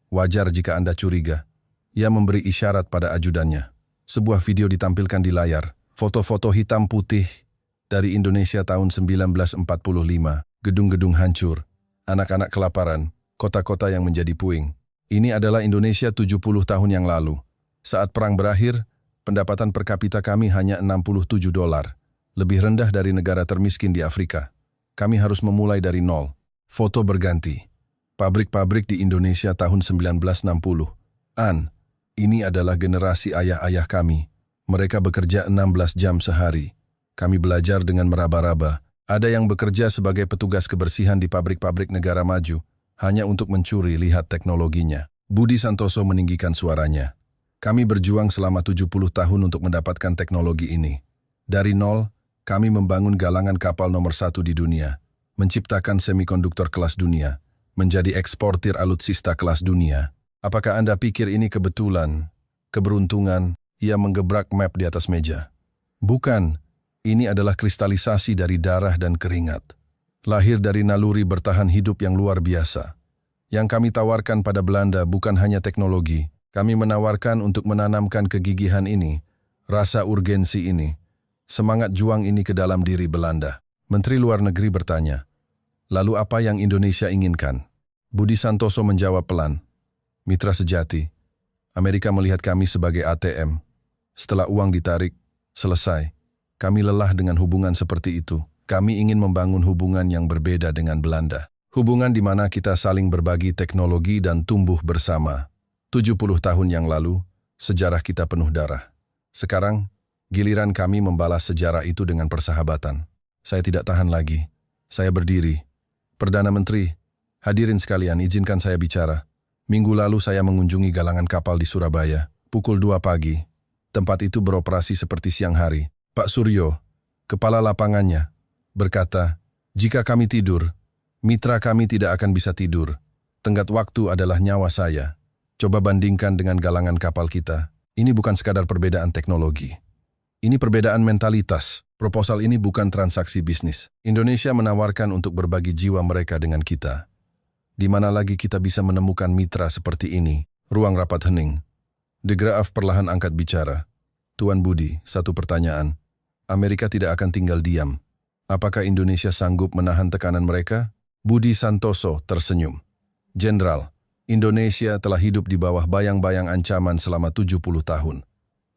Wajar jika Anda curiga. Ia memberi isyarat pada ajudannya. Sebuah video ditampilkan di layar. Foto-foto hitam putih dari Indonesia tahun 1945. Gedung-gedung hancur. Anak-anak kelaparan. Kota-kota yang menjadi puing. Ini adalah Indonesia 70 tahun yang lalu. Saat perang berakhir, pendapatan per kapita kami hanya $67. Lebih rendah dari negara termiskin di Afrika. Kami harus memulai dari nol. Foto berganti. Pabrik-pabrik di Indonesia tahun 1960. Ini adalah generasi ayah-ayah kami. Mereka bekerja 16 jam sehari. Kami belajar dengan meraba-raba. Ada yang bekerja sebagai petugas kebersihan di pabrik-pabrik negara maju, hanya untuk mencuri lihat teknologinya. Budi Santoso meninggikan suaranya. Kami berjuang selama 70 tahun untuk mendapatkan teknologi ini. Dari nol, kami membangun galangan kapal nomor 1 di dunia, menciptakan semikonduktor kelas dunia, menjadi eksportir alutsista kelas dunia. Apakah Anda pikir ini kebetulan, keberuntungan? Ia menggebrak map di atas meja. Bukan, ini adalah kristalisasi dari darah dan keringat. Lahir dari naluri bertahan hidup yang luar biasa. Yang kami tawarkan pada Belanda bukan hanya teknologi, kami menawarkan untuk menanamkan kegigihan ini, rasa urgensi ini, semangat juang ini ke dalam diri Belanda. Menteri Luar Negeri bertanya, lalu apa yang Indonesia inginkan? Budi Santoso menjawab pelan, mitra sejati. Amerika melihat kami sebagai ATM. Setelah uang ditarik, selesai. Kami lelah dengan hubungan seperti itu. Kami ingin membangun hubungan yang berbeda dengan Belanda. Hubungan di mana kita saling berbagi teknologi dan tumbuh bersama. 70 tahun yang lalu, sejarah kita penuh darah. Sekarang, giliran kami membalas sejarah itu dengan persahabatan. Saya tidak tahan lagi. Saya berdiri. Perdana Menteri, hadirin sekalian, izinkan saya bicara. Minggu lalu saya mengunjungi galangan kapal di Surabaya, pukul 2 pagi. Tempat itu beroperasi seperti siang hari. Pak Suryo, kepala lapangannya, berkata, jika kami tidur, mitra kami tidak akan bisa tidur. Tenggat waktu adalah nyawa saya. Coba bandingkan dengan galangan kapal kita. Ini bukan sekadar perbedaan teknologi. Ini perbedaan mentalitas. Proposal ini bukan transaksi bisnis. Indonesia menawarkan untuk berbagi jiwa mereka dengan kita. Di mana lagi kita bisa menemukan mitra seperti ini? Ruang rapat hening. De Graaf perlahan angkat bicara. Tuan Budi, satu pertanyaan. Amerika tidak akan tinggal diam. Apakah Indonesia sanggup menahan tekanan mereka? Budi Santoso tersenyum. Jenderal, Indonesia telah hidup di bawah bayang-bayang ancaman selama 70 tahun.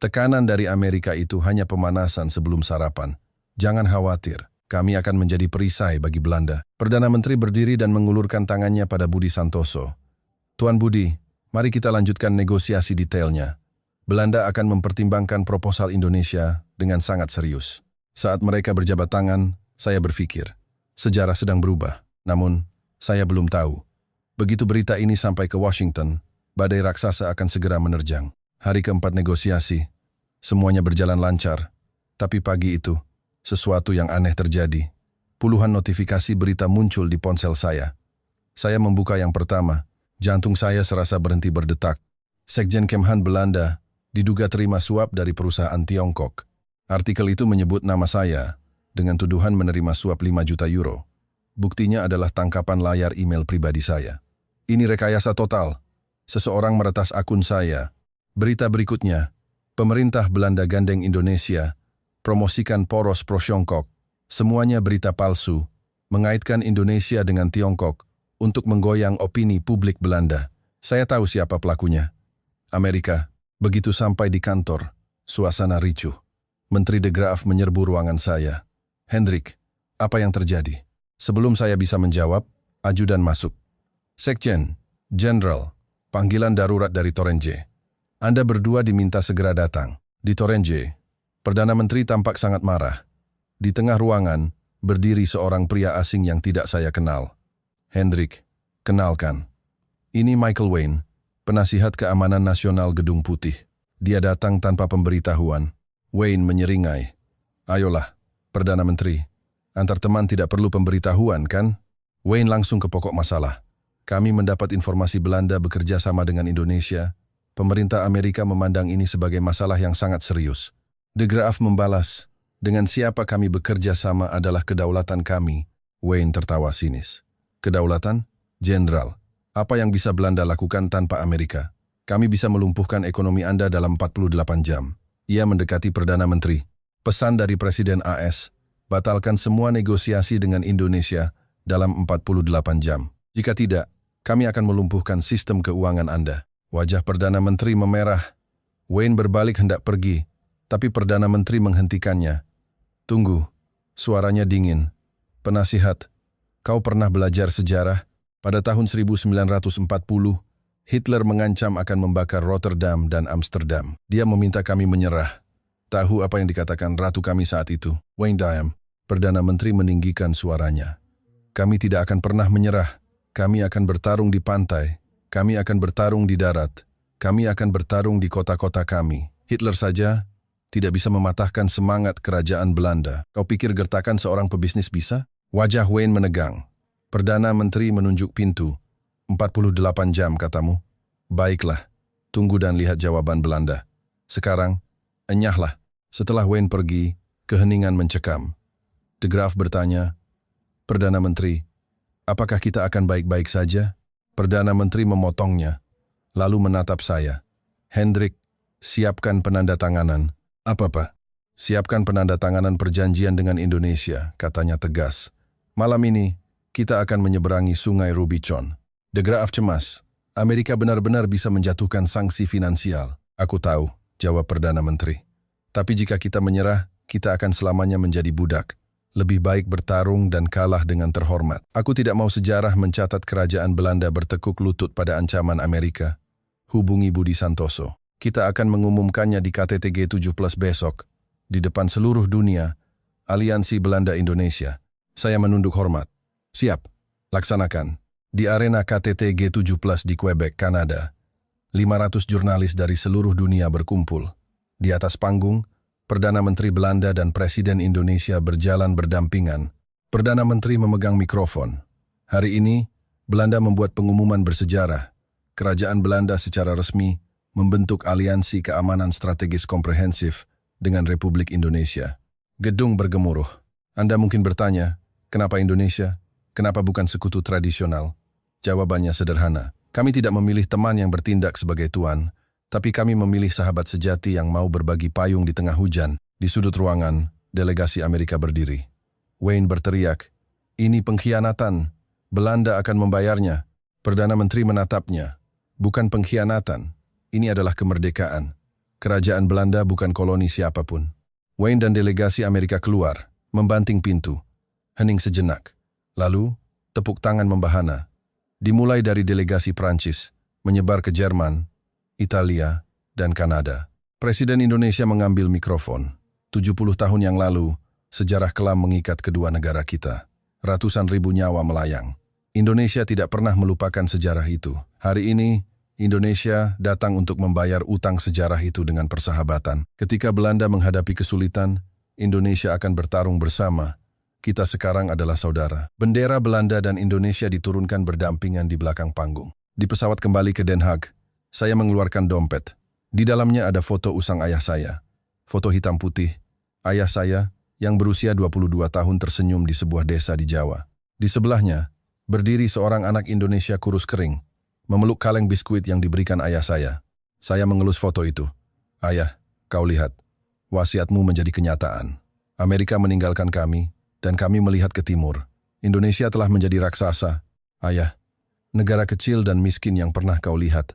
Tekanan dari Amerika itu hanya pemanasan sebelum sarapan. Jangan khawatir, kami akan menjadi perisai bagi Belanda. Perdana Menteri berdiri dan mengulurkan tangannya pada Budi Santoso. Tuan Budi, mari kita lanjutkan negosiasi detailnya. Belanda akan mempertimbangkan proposal Indonesia dengan sangat serius. Saat mereka berjabat tangan, saya berpikir, sejarah sedang berubah. Namun, saya belum tahu. Begitu berita ini sampai ke Washington, badai raksasa akan segera menerjang. Hari keempat negosiasi, semuanya berjalan lancar. Tapi pagi itu, sesuatu yang aneh terjadi. Puluhan notifikasi berita muncul di ponsel saya. Saya membuka yang pertama, jantung saya serasa berhenti berdetak. Sekjen Kemhan Belanda diduga terima suap dari perusahaan Tiongkok. Artikel itu menyebut nama saya dengan tuduhan menerima suap 5 juta euro. Buktinya adalah tangkapan layar email pribadi saya. Ini rekayasa total. Seseorang meretas akun saya. Berita berikutnya, pemerintah Belanda gandeng Indonesia, promosikan poros pro-Tiongkok. Semuanya berita palsu, mengaitkan Indonesia dengan Tiongkok untuk menggoyang opini publik Belanda. Saya tahu siapa pelakunya. Amerika. Begitu sampai di kantor, suasana ricuh. Menteri De Graaf menyerbu ruangan saya. Hendrik, apa yang terjadi? Sebelum saya bisa menjawab, ajudan masuk. Sekjen, Jenderal, panggilan darurat dari Torenje. Anda berdua diminta segera datang. Di Torenje, Perdana Menteri tampak sangat marah. Di tengah ruangan, berdiri seorang pria asing yang tidak saya kenal. Hendrik, kenalkan. Ini Michael Wayne, penasihat keamanan nasional Gedung Putih. Dia datang tanpa pemberitahuan. Wayne menyeringai. Ayolah, Perdana Menteri. Antar teman tidak perlu pemberitahuan, kan? Wayne langsung ke pokok masalah. Kami mendapat informasi Belanda bekerja sama dengan Indonesia. Pemerintah Amerika memandang ini sebagai masalah yang sangat serius. De Graaf membalas, dengan siapa kami bekerja sama adalah kedaulatan kami. Wayne tertawa sinis. Kedaulatan? Jenderal, apa yang bisa Belanda lakukan tanpa Amerika? Kami bisa melumpuhkan ekonomi Anda dalam 48 jam. Ia mendekati Perdana Menteri. Pesan dari Presiden AS, batalkan semua negosiasi dengan Indonesia dalam 48 jam. Jika tidak, kami akan melumpuhkan sistem keuangan Anda. Wajah Perdana Menteri memerah. Wayne berbalik hendak pergi, tapi Perdana Menteri menghentikannya. Tunggu, suaranya dingin. Penasihat, kau pernah belajar sejarah? Pada tahun 1940, Hitler mengancam akan membakar Rotterdam dan Amsterdam. Dia meminta kami menyerah. Tahu apa yang dikatakan ratu kami saat itu? Wayne diam. Perdana Menteri meninggikan suaranya. Kami tidak akan pernah menyerah. Kami akan bertarung di pantai. Kami akan bertarung di darat. Kami akan bertarung di kota-kota kami. Hitler saja tidak bisa mematahkan semangat kerajaan Belanda. Kau pikir gertakan seorang pebisnis bisa? Wajah Wayne menegang. Perdana Menteri menunjuk pintu. 48 jam katamu. Baiklah, tunggu dan lihat jawaban Belanda. Sekarang, enyahlah. Setelah Wayne pergi, keheningan mencekam. De Graaf bertanya, Perdana Menteri, apakah kita akan baik-baik saja? Perdana Menteri memotongnya, lalu menatap saya. Hendrik, siapkan penandatanganan. Apa, Pak? Siapkan penandatanganan perjanjian dengan Indonesia, katanya tegas. Malam ini, kita akan menyeberangi sungai Rubicon. De Graaf cemas. Amerika benar-benar bisa menjatuhkan sanksi finansial. Aku tahu, jawab Perdana Menteri. Tapi jika kita menyerah, kita akan selamanya menjadi budak. Lebih baik bertarung dan kalah dengan terhormat. Aku tidak mau sejarah mencatat kerajaan Belanda bertekuk lutut pada ancaman Amerika. Hubungi Budi Santoso. Kita akan mengumumkannya di KTT G7+ besok. Di depan seluruh dunia, Aliansi Belanda Indonesia. Saya menunduk hormat. Siap, laksanakan. Di arena KTT G7+ di Quebec, Kanada, 500 jurnalis dari seluruh dunia berkumpul. Di atas panggung, Perdana Menteri Belanda dan Presiden Indonesia berjalan berdampingan. Perdana Menteri memegang mikrofon. Hari ini, Belanda membuat pengumuman bersejarah. Kerajaan Belanda secara resmi membentuk aliansi keamanan strategis komprehensif dengan Republik Indonesia. Gedung bergemuruh. Anda mungkin bertanya, kenapa Indonesia? Kenapa bukan sekutu tradisional? Jawabannya sederhana. Kami tidak memilih teman yang bertindak sebagai tuan, tapi kami memilih sahabat sejati yang mau berbagi payung di tengah hujan. Di sudut ruangan, delegasi Amerika berdiri. Wayne berteriak, ini pengkhianatan. Belanda akan membayarnya. Perdana Menteri menatapnya. Bukan pengkhianatan. Ini adalah kemerdekaan. Kerajaan Belanda bukan koloni siapapun. Wayne dan delegasi Amerika keluar, membanting pintu. Hening sejenak. Lalu, tepuk tangan membahana. Dimulai dari delegasi Prancis, menyebar ke Jerman, Italia, dan Kanada. Presiden Indonesia mengambil mikrofon. 70 tahun yang lalu, sejarah kelam mengikat kedua negara kita. Ratusan ribu nyawa melayang. Indonesia tidak pernah melupakan sejarah itu. Hari ini, Indonesia datang untuk membayar utang sejarah itu dengan persahabatan. Ketika Belanda menghadapi kesulitan, Indonesia akan bertarung bersama. Kita sekarang adalah saudara. Bendera Belanda dan Indonesia diturunkan berdampingan di belakang panggung. Di pesawat kembali ke Den Haag, saya mengeluarkan dompet. Di dalamnya ada foto usang ayah saya. Foto hitam putih. Ayah saya yang berusia 22 tahun tersenyum di sebuah desa di Jawa. Di sebelahnya, berdiri seorang anak Indonesia kurus kering, memeluk kaleng biskuit yang diberikan ayah saya. Saya mengelus foto itu. Ayah, kau lihat. Wasiatmu menjadi kenyataan. Amerika meninggalkan kami, dan kami melihat ke timur. Indonesia telah menjadi raksasa. Ayah, negara kecil dan miskin yang pernah kau lihat.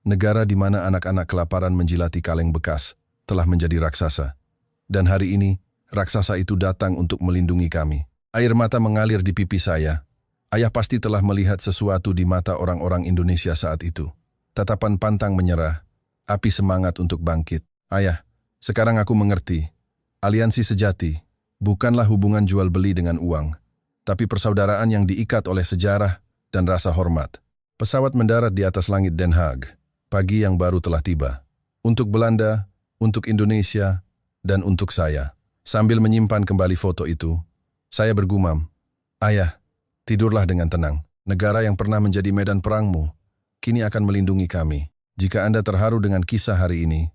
Negara di mana anak-anak kelaparan menjilati kaleng bekas telah menjadi raksasa. Dan hari ini, raksasa itu datang untuk melindungi kami. Air mata mengalir di pipi saya. Ayah pasti telah melihat sesuatu di mata orang-orang Indonesia saat itu. Tatapan pantang menyerah, api semangat untuk bangkit. Ayah, sekarang aku mengerti. Aliansi sejati, bukanlah hubungan jual-beli dengan uang, tapi persaudaraan yang diikat oleh sejarah dan rasa hormat. Pesawat mendarat di atas langit Den Haag. Pagi yang baru telah tiba. Untuk Belanda, untuk Indonesia, dan untuk saya. Sambil menyimpan kembali foto itu, saya bergumam, "Ayah, tidurlah dengan tenang. Negara yang pernah menjadi medan perangmu, kini akan melindungi kami. Jika Anda terharu dengan kisah hari ini,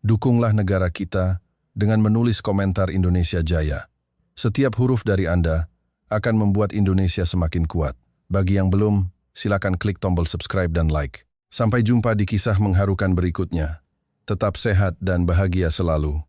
dukunglah negara kita dengan menulis komentar Indonesia Jaya. Setiap huruf dari Anda akan membuat Indonesia semakin kuat. Bagi yang belum, silakan klik tombol subscribe dan like. Sampai jumpa di kisah mengharukan berikutnya. Tetap sehat dan bahagia selalu."